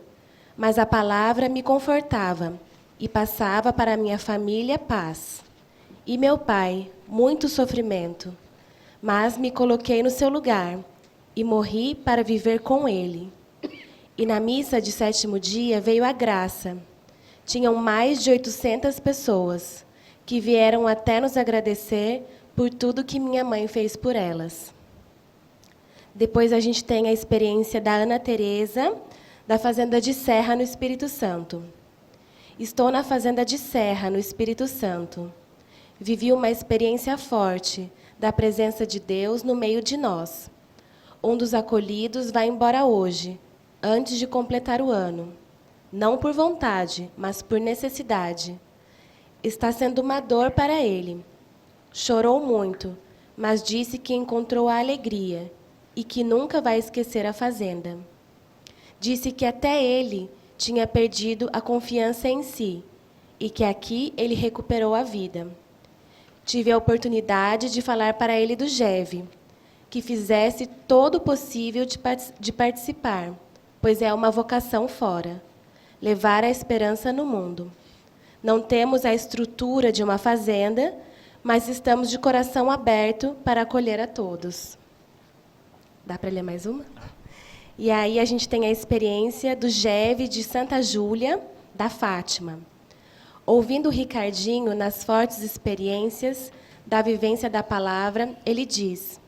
[SPEAKER 5] Mas a palavra me confortava e passava para minha família paz. E meu pai, muito sofrimento. Mas me coloquei no seu lugar e morri para viver com ele. E na missa de 7º dia veio a graça. Tinham mais de 800 pessoas que vieram até nos agradecer por tudo que minha mãe fez por elas. Depois a gente tem a experiência da Ana Teresa, da Fazenda de Serra, no Espírito Santo. Estou na Fazenda de Serra, no Espírito Santo. Vivi uma experiência forte da presença de Deus no meio de nós. Um dos acolhidos vai embora hoje, antes de completar o ano. Não por vontade, mas por necessidade. Está sendo uma dor para ele. Chorou muito, mas disse que encontrou a alegria e que nunca vai esquecer a fazenda. Disse que até ele tinha perdido a confiança em si e que aqui ele recuperou a vida. Tive a oportunidade de falar para ele do GEV, que fizesse todo o possível de participar, pois é uma vocação fora, levar a esperança no mundo. Não temos a estrutura de uma fazenda, mas estamos de coração aberto para acolher a todos. Dá para ler mais uma? E aí a gente tem a experiência do GEV de Santa Júlia, da Fátima. Ouvindo o Ricardinho nas fortes experiências da vivência da palavra, ele diz: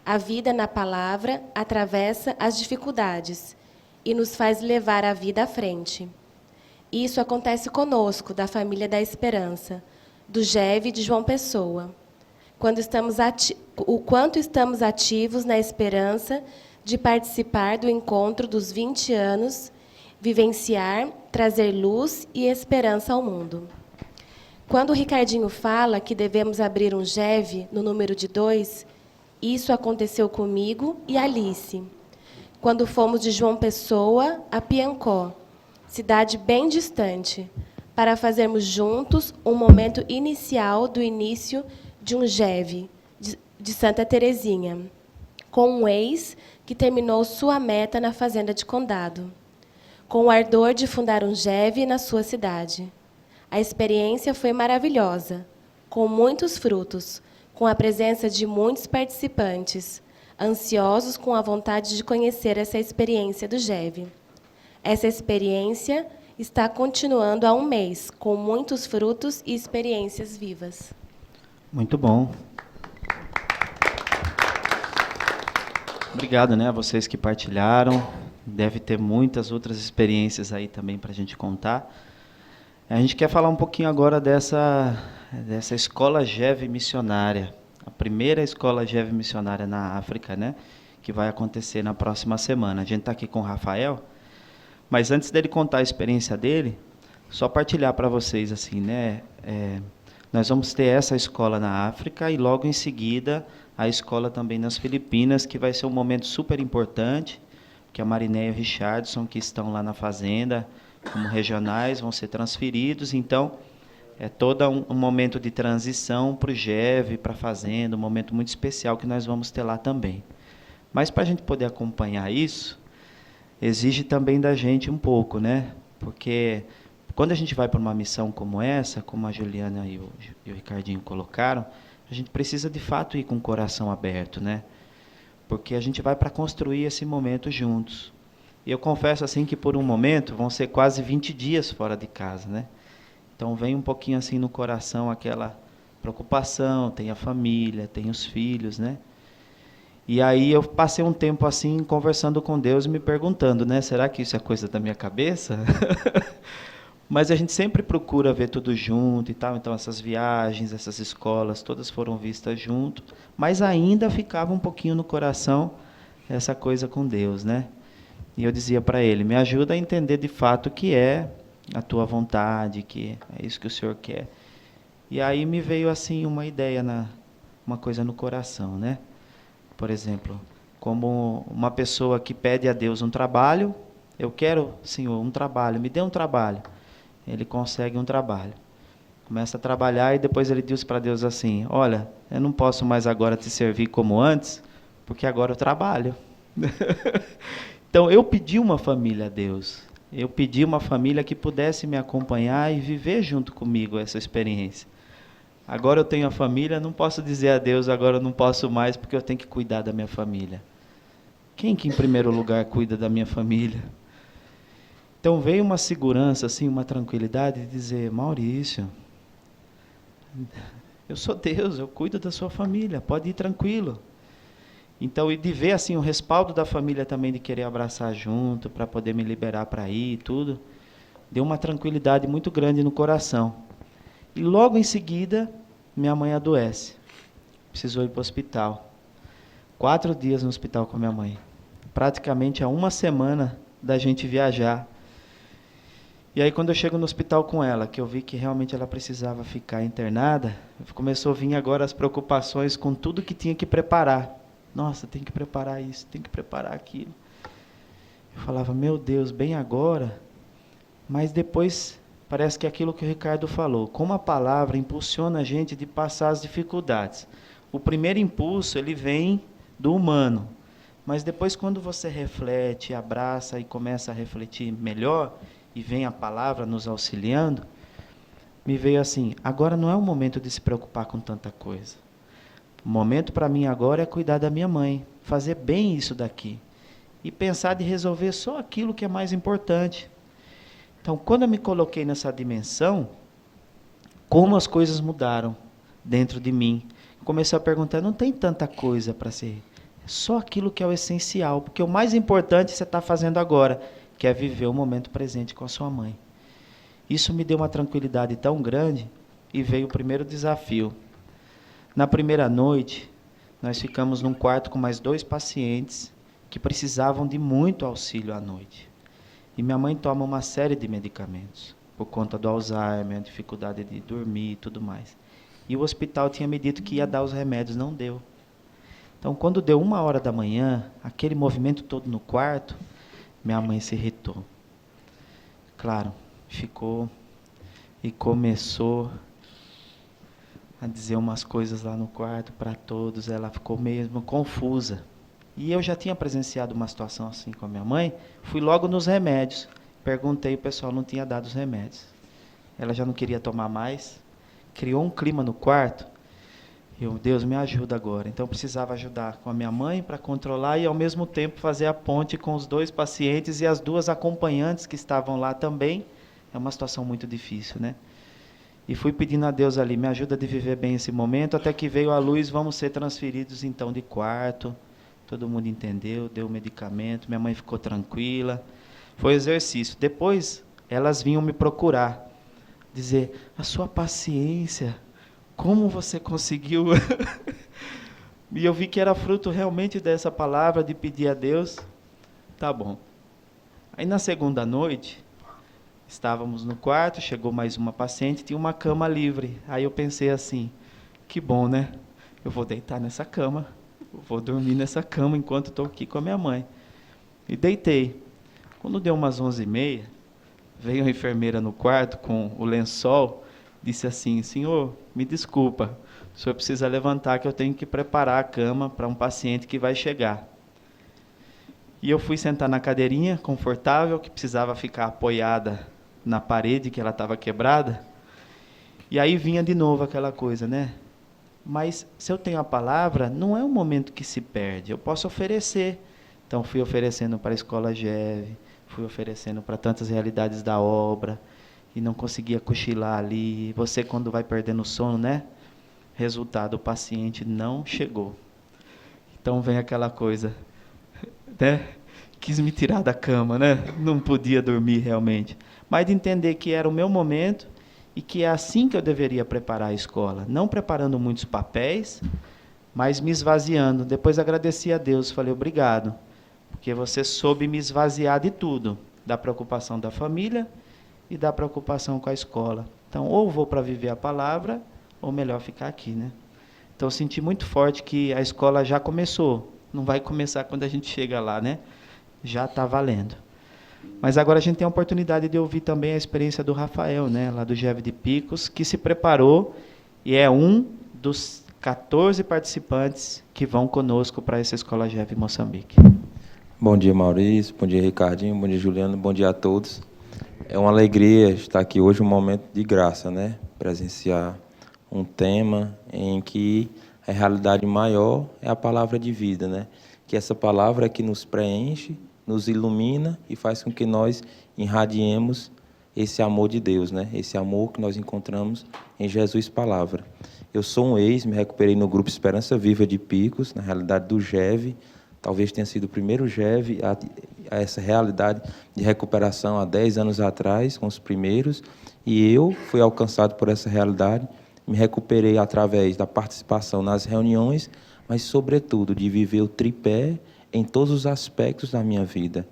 [SPEAKER 5] a vida na palavra atravessa as dificuldades e nos faz levar a vida à frente. Isso acontece conosco, da família da Esperança, do GEV de João Pessoa. O quanto estamos ativos na esperança de participar do encontro dos 20 anos, vivenciar, trazer luz e esperança ao mundo. Quando o Ricardinho fala que devemos abrir um GEV no número de 2, isso aconteceu comigo e Alice, quando fomos de João Pessoa a Piancó, cidade bem distante, para fazermos juntos um momento inicial do início de um GEV de Santa Terezinha, com um ex que terminou sua meta na fazenda de Condado, com o ardor de fundar um GEV na sua cidade. A experiência foi maravilhosa, com muitos frutos, com a presença de muitos participantes, ansiosos com a vontade de conhecer essa experiência do GEV. Essa experiência está continuando há um mês, com muitos frutos e experiências vivas.
[SPEAKER 4] Muito bom. Obrigado, né, a vocês que partilharam. Deve ter muitas outras experiências aí também para a gente contar. A gente quer falar um pouquinho agora dessa escola GEV missionária. a primeira escola GEV missionária na África, né? Que vai acontecer na próxima semana. A gente está aqui com o Rafael, mas antes dele contar a experiência dele, só partilhar para vocês assim, né? Nós vamos ter essa escola na África e logo em seguida a escola também nas Filipinas, que vai ser um momento super importante, que a Mariné e o Richardson, que estão lá na fazenda, como regionais, vão ser transferidos. Então, é todo um momento de transição para o GEV, para a fazenda, um momento muito especial que nós vamos ter lá também. Mas para a gente poder acompanhar isso, exige também da gente um pouco, né? Porque quando a gente vai para uma missão como essa, como a Juliana e o Ricardinho colocaram, a gente precisa de fato ir com o coração aberto, né? Porque a gente vai para construir esse momento juntos. E eu confesso assim que por um momento vão ser quase 20 dias fora de casa, né? Então vem um pouquinho assim no coração aquela preocupação, tem a família, tem os filhos, né? E aí eu passei um tempo assim conversando com Deus e me perguntando, né? Será que isso é coisa da minha cabeça? Mas a gente sempre procura ver tudo junto e tal, então essas viagens, essas escolas, todas foram vistas junto, mas ainda ficava um pouquinho no coração essa coisa com Deus, né? E eu dizia para ele, me ajuda a entender de fato o que é a tua vontade, que é isso que o Senhor quer. E aí me veio assim uma ideia, uma coisa no coração, né? Por exemplo, como uma pessoa que pede a Deus um trabalho, eu quero, Senhor, um trabalho, me dê um trabalho. Ele consegue um trabalho. Começa a trabalhar e depois ele diz para Deus assim, olha, eu não posso mais agora te servir como antes, porque agora eu trabalho. Então, eu pedi uma família a Deus. Eu pedi uma família que pudesse me acompanhar e viver junto comigo essa experiência. Agora eu tenho a família, não posso dizer a Deus, agora eu não posso mais, porque eu tenho que cuidar da minha família. Quem que em primeiro lugar cuida da minha família? Então veio uma segurança, assim, uma tranquilidade de dizer, Maurício, eu sou Deus, eu cuido da sua família, pode ir tranquilo. Então, e de ver assim o respaldo da família também de querer abraçar junto, para poder me liberar para ir e tudo, deu uma tranquilidade muito grande no coração. E logo em seguida, minha mãe adoece, precisou ir para o hospital. 4 dias no hospital com a minha mãe, praticamente há 1 semana da gente viajar. E aí quando eu chego no hospital com ela, que eu vi que realmente ela precisava ficar internada, começou a vir agora as preocupações com tudo que tinha que preparar. Nossa, tem que preparar isso, tem que preparar aquilo. Eu falava, meu Deus, bem agora, mas depois parece que é aquilo que o Ricardo falou, como a palavra impulsiona a gente de passar as dificuldades. O primeiro impulso, ele vem do humano, mas depois quando você reflete, abraça e começa a refletir melhor, e vem a palavra nos auxiliando, me veio assim, agora não é o momento de se preocupar com tanta coisa. O momento para mim agora é cuidar da minha mãe, fazer bem isso daqui, e pensar de resolver só aquilo que é mais importante. Então, quando eu me coloquei nessa dimensão, como as coisas mudaram dentro de mim. Comecei a perguntar, não tem tanta coisa para ser, é só aquilo que é o essencial, porque o mais importante você está fazendo agora, que é viver o momento presente com a sua mãe. Isso me deu uma tranquilidade tão grande, e veio o primeiro desafio. Na primeira noite, nós ficamos num quarto com mais 2 pacientes, que precisavam de muito auxílio à noite. E minha mãe toma uma série de medicamentos, por conta do Alzheimer, a dificuldade de dormir e tudo mais. E o hospital tinha me dito que ia dar os remédios, não deu. Então, quando deu 1h da manhã, aquele movimento todo no quarto, minha mãe se irritou. Claro, ficou e começou a dizer umas coisas lá no quarto para todos. Ela ficou mesmo confusa. E eu já tinha presenciado uma situação assim com a minha mãe. Fui logo nos remédios. Perguntei, o pessoal não tinha dado os remédios. Ela já não queria tomar mais. Criou um clima no quarto. Deus me ajuda agora. Então, eu precisava ajudar com a minha mãe para controlar e, ao mesmo tempo, fazer a ponte com os 2 pacientes e as 2 acompanhantes que estavam lá também. É uma situação muito difícil, né? E fui pedindo a Deus ali, me ajuda a viver bem esse momento, até que veio a luz, vamos ser transferidos, então, de quarto. Todo mundo entendeu, deu o medicamento, minha mãe ficou tranquila. Foi exercício. Depois, elas vinham me procurar, dizer, a sua paciência... Como você conseguiu E eu vi que era fruto realmente dessa palavra, de pedir a Deus. Tá bom. Aí na segunda noite, estávamos no quarto, chegou mais uma paciente, tinha uma cama livre. Aí eu pensei assim, que bom, né? Eu vou deitar nessa cama, eu vou dormir nessa cama enquanto estou aqui com a minha mãe. E deitei. Quando deu umas 11h30, veio a enfermeira no quarto com o lençol, disse assim, senhor, me desculpa, o senhor precisa levantar que eu tenho que preparar a cama para um paciente que vai chegar. E eu fui sentar na cadeirinha confortável, que precisava ficar apoiada na parede, que ela estava quebrada. E aí vinha de novo aquela coisa, né? Mas se eu tenho a palavra, não é um momento que se perde, eu posso oferecer. Então fui oferecendo para a escola GEV, fui oferecendo para tantas realidades da obra, e não conseguia cochilar ali. Você, quando vai perdendo o sono, né? Resultado, o paciente não chegou. Então vem aquela coisa, né? Quis me tirar da cama, né? Não podia dormir realmente. Mas de entender que era o meu momento e que é assim que eu deveria preparar a escola. Não preparando muitos papéis, mas me esvaziando. Depois agradeci a Deus, falei, obrigado, porque você soube me esvaziar de tudo, da preocupação da família e da preocupação com a escola. Então, ou vou para viver a palavra, ou melhor ficar aqui, né? Então, eu senti muito forte que a escola já começou. Não vai começar quando a gente chega lá, né? Já está valendo. Mas agora a gente tem a oportunidade de ouvir também a experiência do Rafael, né? Lá do GEV de Picos, que se preparou e é um dos 14 participantes que vão conosco para essa escola GEV Moçambique.
[SPEAKER 6] Bom dia, Maurício. Bom dia, Ricardinho. Bom dia, Juliano. Bom dia a todos. É uma alegria estar aqui hoje, um momento de graça, né? Presenciar um tema em que a realidade maior é a palavra de vida, né? Que essa palavra é que nos preenche, nos ilumina e faz com que nós irradiemos esse amor de Deus, né? Esse amor que nós encontramos em Jesus Palavra. Eu sou um ex, me recuperei no grupo Esperança Viva de Picos, na realidade do GEV. Talvez tenha sido o primeiro GEV a essa realidade de recuperação há 10 anos atrás, com os primeiros, e eu fui alcançado por essa realidade, me recuperei através da participação nas reuniões, mas, sobretudo, de viver o tripé em todos os aspectos da minha vida,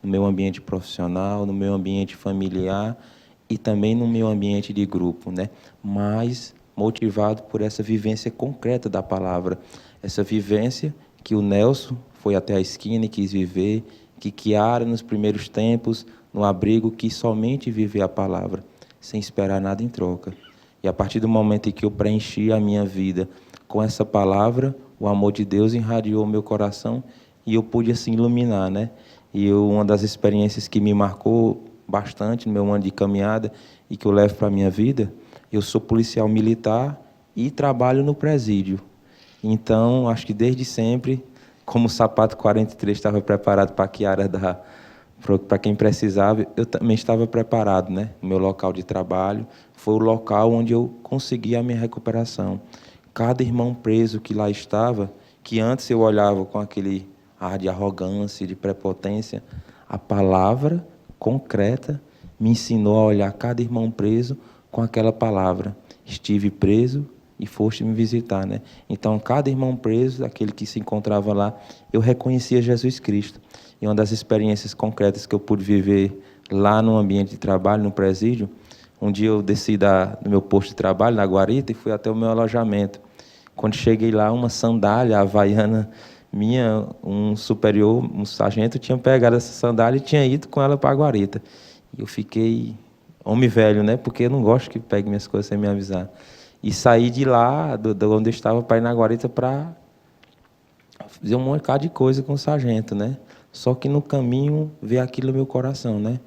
[SPEAKER 6] no meu ambiente profissional, no meu ambiente familiar e também no meu ambiente de grupo, né? Mas motivado por essa vivência concreta da palavra, essa vivência que o Nelson foi até a esquina e quis viver, que Kiara, nos primeiros tempos, no abrigo, quis somente viver a palavra, sem esperar nada em troca. E a partir do momento em que eu preenchi a minha vida com essa palavra, o amor de Deus irradiou o meu coração e eu pude assim iluminar, né? E uma das experiências que me marcou bastante no meu ano de caminhada e que eu levo para a minha vida, eu sou policial militar e trabalho no presídio. Então, acho que desde sempre, como o sapato 43 estava preparado para a Kiara dar para quem precisava, eu também estava preparado, né? O meu local de trabalho foi o local onde eu consegui a minha recuperação. Cada irmão preso que lá estava, que antes eu olhava com aquele ar de arrogância, de prepotência, a palavra concreta me ensinou a olhar cada irmão preso com aquela palavra. Estive preso e foste me visitar, né? Então, cada irmão preso, aquele que se encontrava lá, eu reconhecia Jesus Cristo. E uma das experiências concretas que eu pude viver lá no ambiente de trabalho, no presídio, um dia eu desci do meu posto de trabalho, na guarita, e fui até o meu alojamento. Quando cheguei lá, uma sandália havaiana minha, um superior, um sargento, tinha pegado essa sandália e tinha ido com ela para a guarita. E eu fiquei homem velho, né? Porque eu não gosto que pegue minhas coisas sem me avisar. E saí de lá, de onde eu estava, para ir na guarita para fazer um montão de coisa com o sargento, né? Só que no caminho veio aquilo no meu coração, né?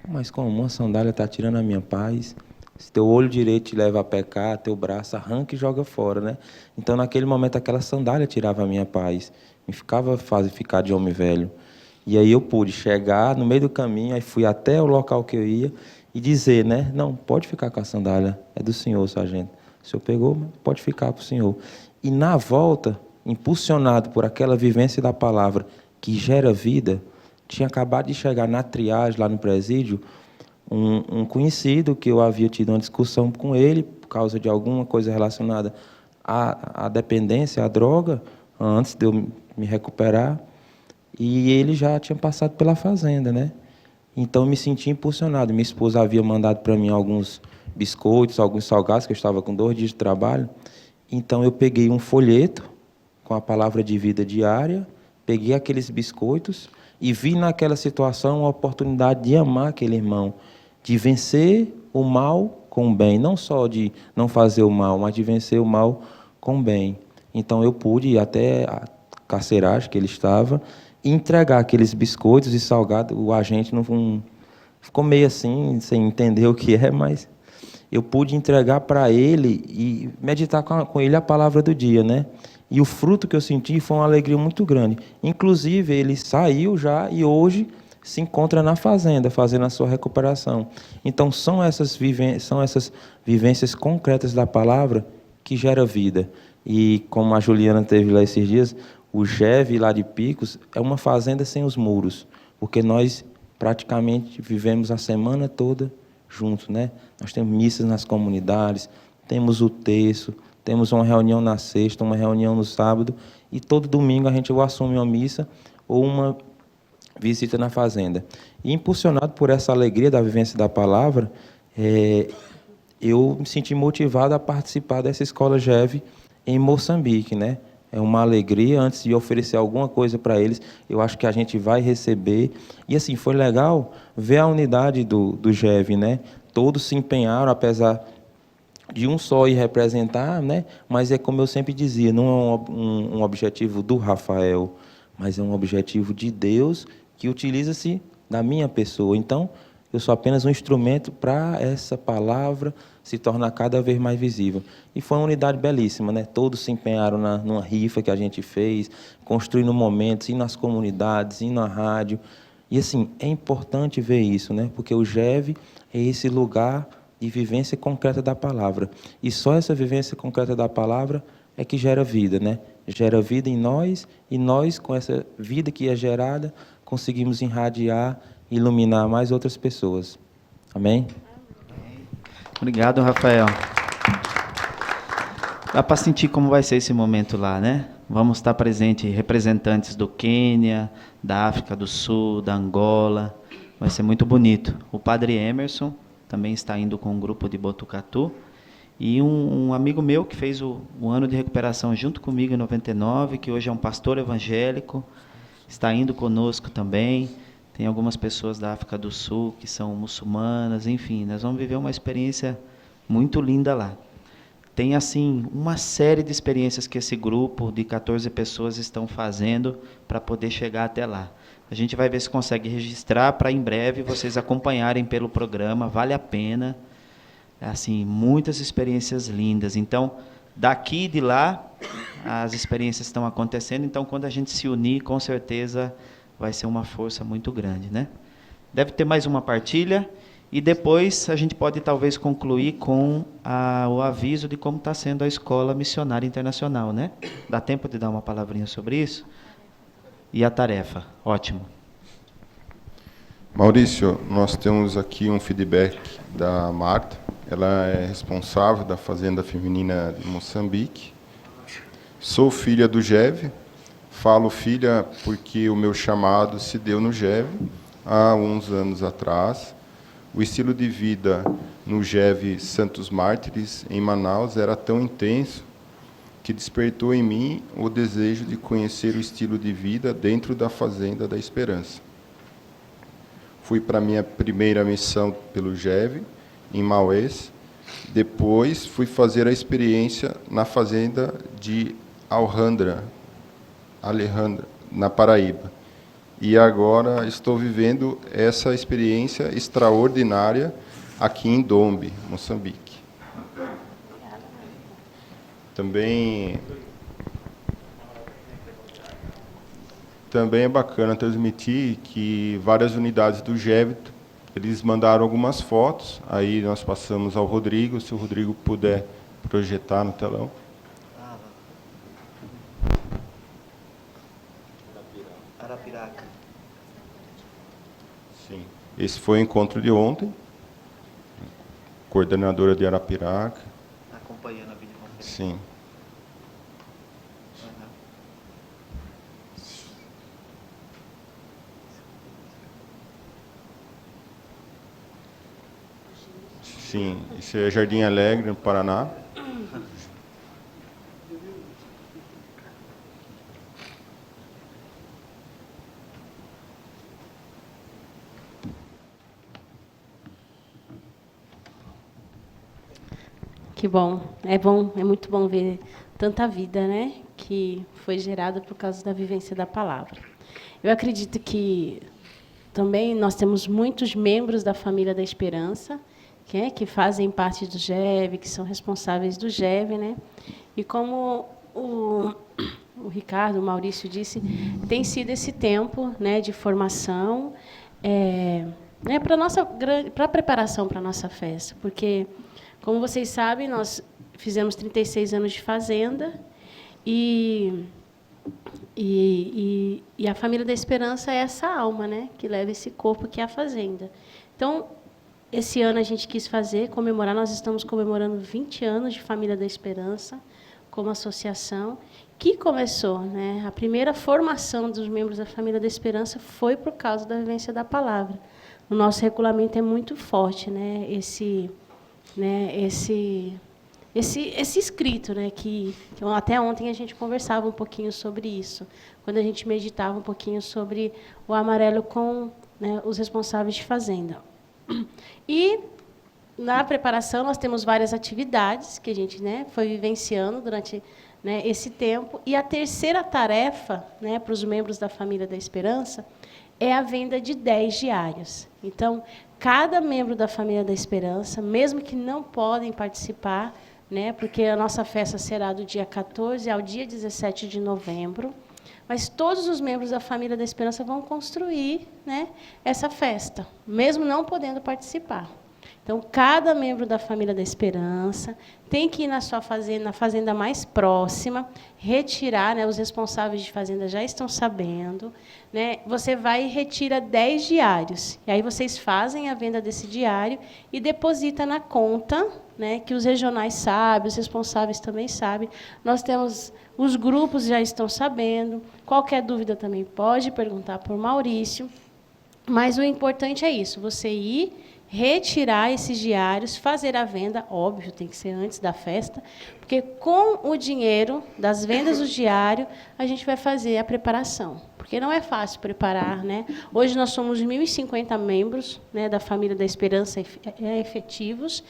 [SPEAKER 6] Mas como uma sandália está tirando a minha paz, se teu olho direito te leva a pecar, teu braço arranca e joga fora, né? Então, naquele momento, aquela sandália tirava a minha paz, me fazia ficar de homem velho. E aí eu pude chegar no meio do caminho, aí fui até o local que eu ia e dizer, né? Não, pode ficar com a sandália, é do senhor, sargento. O senhor pegou, pode ficar para o senhor. E na volta, impulsionado por aquela vivência da palavra que gera vida, tinha acabado de chegar na triagem, lá no presídio, um conhecido que eu havia tido uma discussão com ele por causa de alguma coisa relacionada à dependência, à droga, antes de eu me recuperar, e ele já tinha passado pela fazenda, né? Então, eu me senti impulsionado. Minha esposa havia mandado para mim alguns biscoitos, alguns salgados, que eu estava com 2 dias de trabalho. Então, eu peguei um folheto com a palavra de vida diária, peguei aqueles biscoitos e vi naquela situação a oportunidade de amar aquele irmão, de vencer o mal com o bem, não só de não fazer o mal, mas de vencer o mal com o bem. Então, eu pude ir até a carceragem que ele estava e entregar aqueles biscoitos e salgados. O agente não ficou meio assim, sem entender o que é, mas eu pude entregar para ele e meditar com ele a palavra do dia, né? E o fruto que eu senti foi uma alegria muito grande. Inclusive, ele saiu já e hoje se encontra na fazenda, fazendo a sua recuperação. Então, são essas vivências concretas da palavra que gera vida. E como a Juliana teve lá esses dias, o GEV lá de Picos é uma fazenda sem os muros, porque nós praticamente vivemos a semana toda juntos, né? Nós temos missas nas comunidades, temos o terço, temos uma reunião na sexta, uma reunião no sábado, e todo domingo a gente ou assume uma missa ou uma visita na fazenda. E impulsionado por essa alegria da vivência da palavra, eu me senti motivado a participar dessa escola GEV em Moçambique, né? É uma alegria, antes de oferecer alguma coisa para eles, eu acho que a gente vai receber. E assim, foi legal ver a unidade do GEV, né? Todos se empenharam, apesar de um só ir representar, né? Mas é como eu sempre dizia, não é um objetivo do Rafael, mas é um objetivo de Deus que utiliza-se da minha pessoa. Então, eu sou apenas um instrumento para essa palavra se tornar cada vez mais visível. E foi uma unidade belíssima, né? Todos se empenharam numa rifa que a gente fez, construindo momentos, ir nas comunidades, ir na rádio. E, assim, é importante ver isso, né? Porque o GEV é esse lugar de vivência concreta da palavra. E só essa vivência concreta da palavra é que gera vida, né? Gera vida em nós, e nós, com essa vida que é gerada, conseguimos irradiar, iluminar mais outras pessoas. Amém?
[SPEAKER 4] Obrigado, Rafael. Dá para sentir como vai ser esse momento lá, né? Vamos estar presentes representantes do Quênia, da África do Sul, da Angola. Vai ser muito bonito. O padre Emerson também está indo com um grupo de Botucatu. E um amigo meu que fez o ano de recuperação junto comigo em 99, que hoje é um pastor evangélico, está indo conosco também. Tem algumas pessoas da África do Sul que são muçulmanas, enfim, nós vamos viver uma experiência muito linda lá. Tem, assim, uma série de experiências que esse grupo de 14 pessoas estão fazendo para poder chegar até lá. A gente vai ver se consegue registrar para, em breve, vocês acompanharem pelo programa, vale a pena. Assim, muitas experiências lindas. Então, daqui e de lá, as experiências estão acontecendo, então, quando a gente se unir, com certeza vai ser uma força muito grande, né? Deve ter mais uma partilha, e depois a gente pode talvez concluir com o aviso de como está sendo a Escola Missionária Internacional, né? Dá tempo de dar uma palavrinha sobre isso? E a tarefa, ótimo.
[SPEAKER 7] Maurício, nós temos aqui um feedback da Marta, ela é responsável da Fazenda Feminina de Moçambique. Sou filha do GEV, falo filha porque o meu chamado se deu no GEV há uns anos atrás. O estilo de vida no GEV Santos Mártires, em Manaus, era tão intenso que despertou em mim o desejo de conhecer o estilo de vida dentro da Fazenda da Esperança. Fui para a minha primeira missão pelo GEV, em Maués. Depois, fui fazer a experiência na Fazenda de Alhandra, na Paraíba. E agora estou vivendo essa experiência extraordinária aqui em Dombe, Moçambique. Também é bacana transmitir que várias unidades do GEV, eles mandaram algumas fotos, aí nós passamos ao Rodrigo, se o Rodrigo puder projetar no telão.
[SPEAKER 4] Arapiraca.
[SPEAKER 7] Sim. Esse foi o encontro de ontem. Coordenadora de Arapiraca.
[SPEAKER 4] Acompanhando a videoconferência.
[SPEAKER 7] Sim. Sim, isso é Jardim Alegre, no Paraná.
[SPEAKER 1] Que bom, é muito bom ver tanta vida, né, que foi gerada por causa da vivência da palavra. Eu acredito que também nós temos muitos membros da família da Esperança, que fazem parte do GEV, que são responsáveis do GEV, né? E como o Ricardo, o Maurício disse, tem sido esse tempo, né, de formação, para a preparação para a nossa festa, porque, como vocês sabem, nós fizemos 36 anos de fazenda e a família da Esperança é essa alma, né, que leva esse corpo que é a fazenda. Então, esse ano a gente quis comemorar, nós estamos comemorando 20 anos de Família da Esperança, como associação, que começou, né, a primeira formação dos membros da Família da Esperança foi por causa da vivência da palavra. O nosso regulamento é muito forte, né, esse escrito, né, que até ontem a gente conversava um pouquinho sobre isso, quando a gente meditava um pouquinho sobre o amarelo com, né, os responsáveis de fazenda. E, na preparação, nós temos várias atividades que a gente, né, foi vivenciando durante, né, esse tempo. E a terceira tarefa, né, para os membros da Família da Esperança é a venda de 10 diários. Então, cada membro da Família da Esperança, mesmo que não podem participar, né, porque a nossa festa será do dia 14 ao dia 17 de novembro, mas todos os membros da Família da Esperança vão construir, né, essa festa, mesmo não podendo participar. Então, cada membro da Família da Esperança tem que ir na sua fazenda, na fazenda mais próxima, retirar, né, os responsáveis de fazenda já estão sabendo, né, você vai e retira 10 diários. E aí vocês fazem a venda desse diário e deposita na conta, né, que os regionais sabem, os responsáveis também sabem. Nós temos, os grupos já estão sabendo. Qualquer dúvida também pode perguntar para o Maurício. Mas o importante é isso, você ir, retirar esses diários, fazer a venda, óbvio, tem que ser antes da festa, porque com o dinheiro das vendas do diário, a gente vai fazer a preparação, porque não é fácil preparar, né? Hoje nós somos 1.050 membros, né, da Família da Esperança efetivos,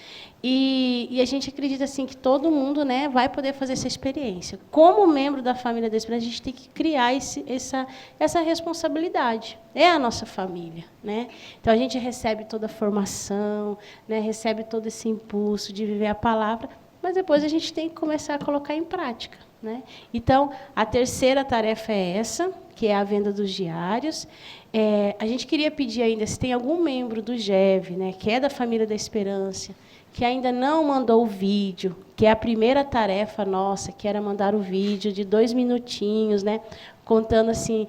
[SPEAKER 1] e a gente acredita assim que todo mundo, né, vai poder fazer essa experiência. Como membro da Família da Esperança, a gente tem que criar essa responsabilidade. É a nossa família, né? Então a gente recebe toda a formação, né, recebe todo esse impulso de viver a palavra, mas depois a gente tem que começar a colocar em prática, né? Então, a terceira tarefa é essa, que é a venda dos diários. A gente queria pedir ainda, se tem algum membro do GEV, né, que é da Família da Esperança, que ainda não mandou o vídeo, que é a primeira tarefa nossa, que era mandar o vídeo de 2 minutinhos, né, contando assim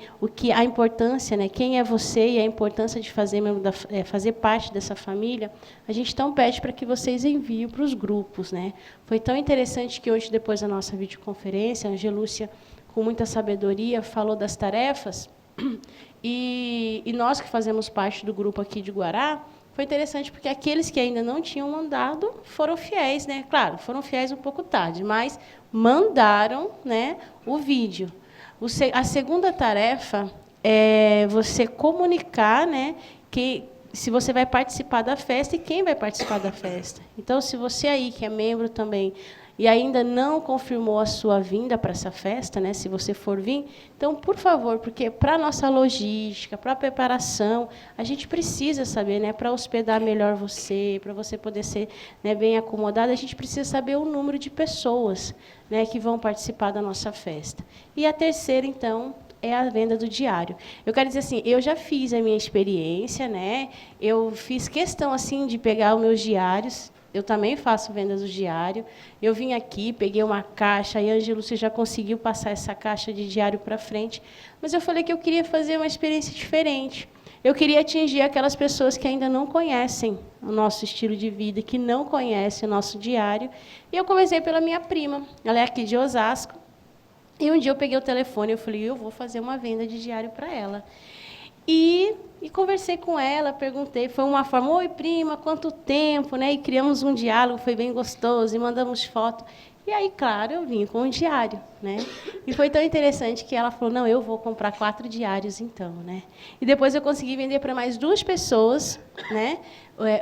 [SPEAKER 1] a importância, né, quem é você e a importância de fazer parte dessa família. A gente então pede para que vocês enviem para os grupos, né? Foi tão interessante que hoje, depois da nossa videoconferência, a Angelúcia, com muita sabedoria, falou das tarefas, e nós que fazemos parte do grupo aqui de Guará, foi interessante porque aqueles que ainda não tinham mandado foram fiéis, né? Claro, foram fiéis um pouco tarde, mas mandaram, né, o vídeo. A segunda tarefa é você comunicar, né, que se você vai participar da festa e quem vai participar da festa. Então, se você aí que é membro também e ainda não confirmou a sua vinda para essa festa, né, se você for vir, então, por favor, porque para a nossa logística, para a preparação, a gente precisa saber, né, para hospedar melhor você, para você poder ser, né, bem acomodado, a gente precisa saber o número de pessoas, né, que vão participar da nossa festa. E a terceira, então, é a venda do diário. Eu quero dizer assim, eu já fiz a minha experiência, né, eu fiz questão assim de pegar os meus diários. Eu também faço vendas do diário. Eu vim aqui, peguei uma caixa, e a Angelúcia já conseguiu passar essa caixa de diário para frente. Mas eu falei que eu queria fazer uma experiência diferente. Eu queria atingir aquelas pessoas que ainda não conhecem o nosso estilo de vida, que não conhecem o nosso diário. E eu comecei pela minha prima. Ela é aqui de Osasco. E um dia eu peguei o telefone e eu falei, eu vou fazer uma venda de diário para ela. E conversei com ela, perguntei, foi uma forma, oi, prima, quanto tempo, né? E criamos um diálogo, foi bem gostoso, e mandamos foto. E aí, claro, eu vim com um diário, né? E foi tão interessante que ela falou, não, eu vou comprar 4 diários, então, né? E depois eu consegui vender para mais 2 pessoas, né?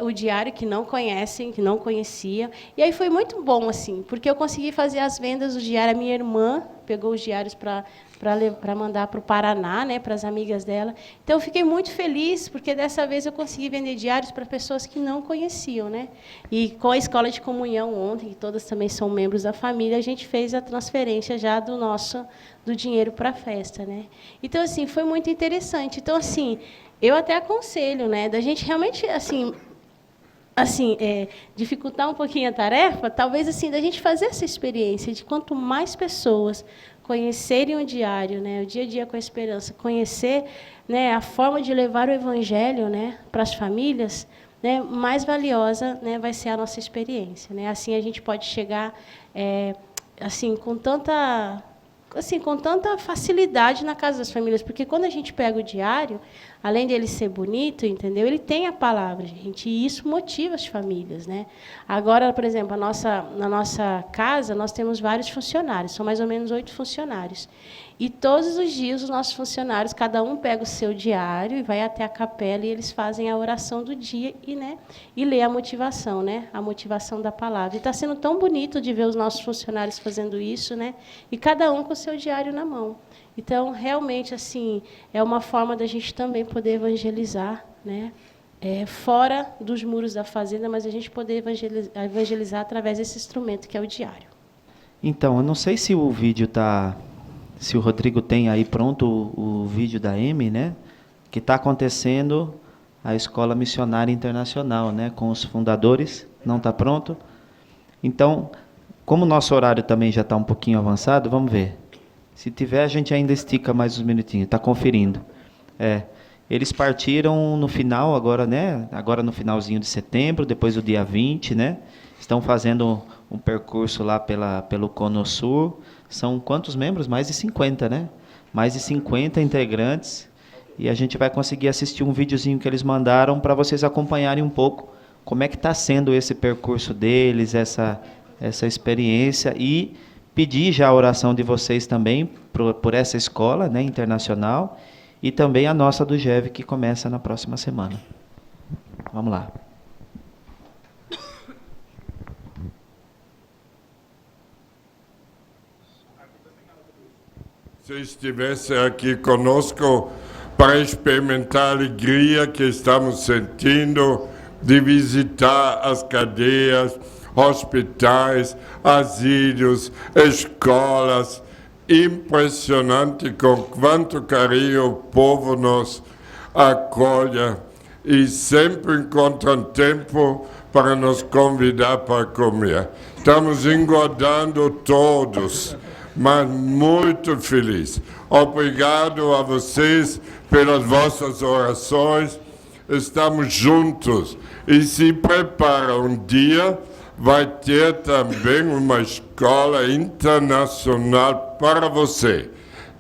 [SPEAKER 1] O diário que não conhecem, que não conheciam. E aí foi muito bom, assim, porque eu consegui fazer as vendas do diário. A minha irmã pegou os diários para mandar para o Paraná, né, para as amigas dela. Então, eu fiquei muito feliz, porque dessa vez eu consegui vender diários para pessoas que não conheciam, né? E com a Escola de Comunhão ontem, que todas também são membros da família, a gente fez a transferência já do dinheiro para a festa, né? Então, assim, foi muito interessante. Então, assim, eu até aconselho, né, da gente realmente, assim, dificultar um pouquinho a tarefa, talvez assim, da gente fazer essa experiência de quanto mais pessoas conhecerem o diário, né, o dia a dia com a esperança, conhecer, né, a forma de levar o evangelho, né, para as famílias, né, mais valiosa, né, vai ser a nossa experiência, né? Assim a gente pode chegar com tanta facilidade na casa das famílias, porque quando a gente pega o diário, além dele ser bonito, entendeu? Ele tem a palavra, gente, e isso motiva as famílias, né? Agora, por exemplo, na nossa casa, nós temos vários funcionários, são mais ou menos 8 funcionários. E todos os dias os nossos funcionários, cada um pega o seu diário e vai até a capela e eles fazem a oração do dia e lê a motivação, né? A motivação da palavra. E está sendo tão bonito de ver os nossos funcionários fazendo isso, né? E cada um com o seu diário na mão. Então, realmente, assim, é uma forma da gente também poder evangelizar, né? Fora dos muros da fazenda, mas a gente poder evangelizar através desse instrumento que é o diário.
[SPEAKER 4] Então, eu não sei se o vídeo está... Se o Rodrigo tem aí pronto o vídeo da Amy, né? Que está acontecendo a Escola Missionária Internacional, né? Com os fundadores. Não está pronto? Então, como o nosso horário também já está um pouquinho avançado, vamos ver. Se tiver, a gente ainda estica mais uns minutinhos. Está conferindo. Eles partiram no final, agora, né? Agora no finalzinho de setembro, depois do dia 20, né? Estão fazendo um percurso lá pelo Cono Sul. São quantos membros? Mais de 50, né? Mais de 50 integrantes. E a gente vai conseguir assistir um videozinho que eles mandaram para vocês acompanharem um pouco como é que está sendo esse percurso deles, essa experiência. E pedir já a oração de vocês também por essa escola, né, internacional. E também a nossa do GEV, que começa na próxima semana. Vamos lá.
[SPEAKER 8] Se estivesse aqui conosco para experimentar a alegria que estamos sentindo de visitar as cadeias, hospitais, asilos, escolas. Impressionante com quanto carinho o povo nos acolhe e sempre encontram tempo para nos convidar para comer. Estamos engordando todos, mas muito feliz. Obrigado a vocês pelas vossas orações. Estamos juntos. E se prepara um dia, vai ter também uma escola internacional para você.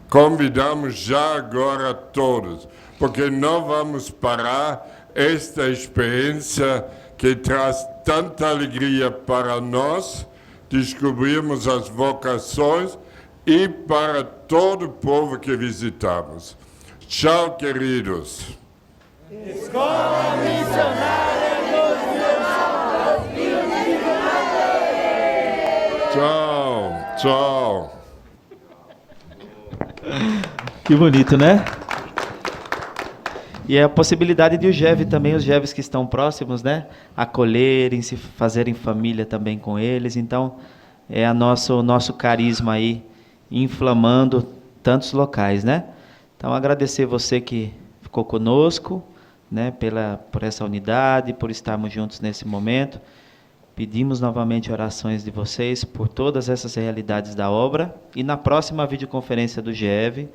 [SPEAKER 8] Convidamos já agora todos, porque não vamos parar esta experiência que traz tanta alegria para nós, descobrirmos as vocações e para todo o povo que visitamos. Tchau, queridos.
[SPEAKER 2] Escola Missionária
[SPEAKER 8] Tchau, tchau.
[SPEAKER 4] Que bonito, né? E é a possibilidade de o GEV também, os GEVs que estão próximos, né? Acolherem, se fazerem família também com eles. Então, é o nosso carisma aí, inflamando tantos locais, né? Então, agradecer você que ficou conosco, né? Por essa unidade, por estarmos juntos nesse momento. Pedimos novamente orações de vocês por todas essas realidades da obra. E na próxima videoconferência do GEV,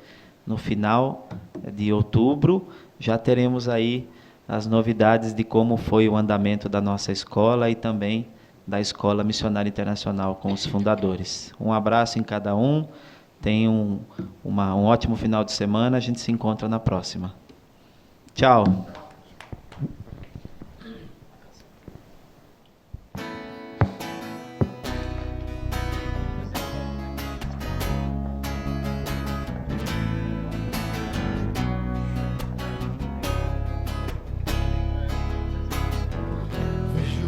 [SPEAKER 4] no final de outubro, já teremos aí as novidades de como foi o andamento da nossa escola e também da Escola Missionária Internacional com os fundadores. Um abraço em cada um. Tenham um ótimo final de semana. A gente se encontra na próxima. Tchau.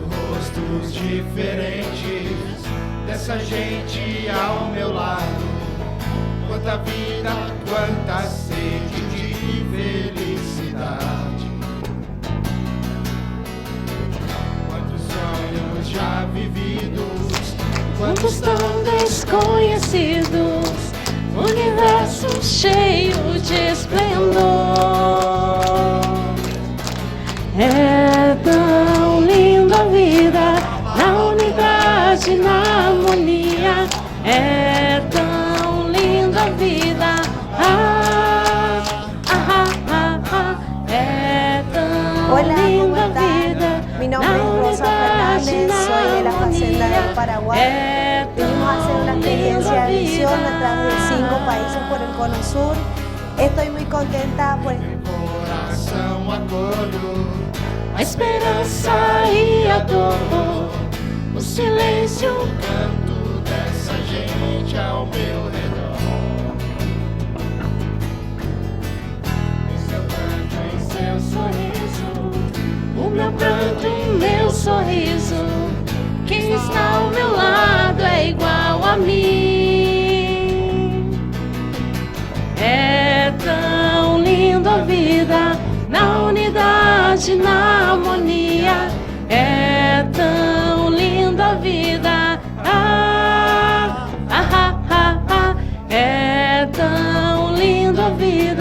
[SPEAKER 2] Rostos diferentes dessa gente ao meu lado. Quanta vida, quanta sede de felicidade. Quantos sonhos já vividos,
[SPEAKER 1] Quantos tão desconhecidos, universo cheio de esplendor. É tão linda a vida, na unidade, na harmonia. É tão linda a vida, é tão
[SPEAKER 9] Hola, ¿cómo
[SPEAKER 1] linda a
[SPEAKER 9] están?
[SPEAKER 1] vida.
[SPEAKER 9] Mi nombre es Rosa Fernández, soy de la Facenda del Paraguay. Vinimos a hacer una experiencia de visión a través de 5 países por el Cono Sur. Estoy muy contenta por
[SPEAKER 2] coração acolho.
[SPEAKER 1] A esperança e a dor, o silêncio,
[SPEAKER 2] O canto dessa gente ao meu redor. Em seu pranto, em seu sorriso,
[SPEAKER 1] o meu pranto, o meu sorriso. Quem está ao meu lado é igual a mim. É tão lindo a vida, na unidade, na harmonia. É tão linda a vida, é tão linda a vida.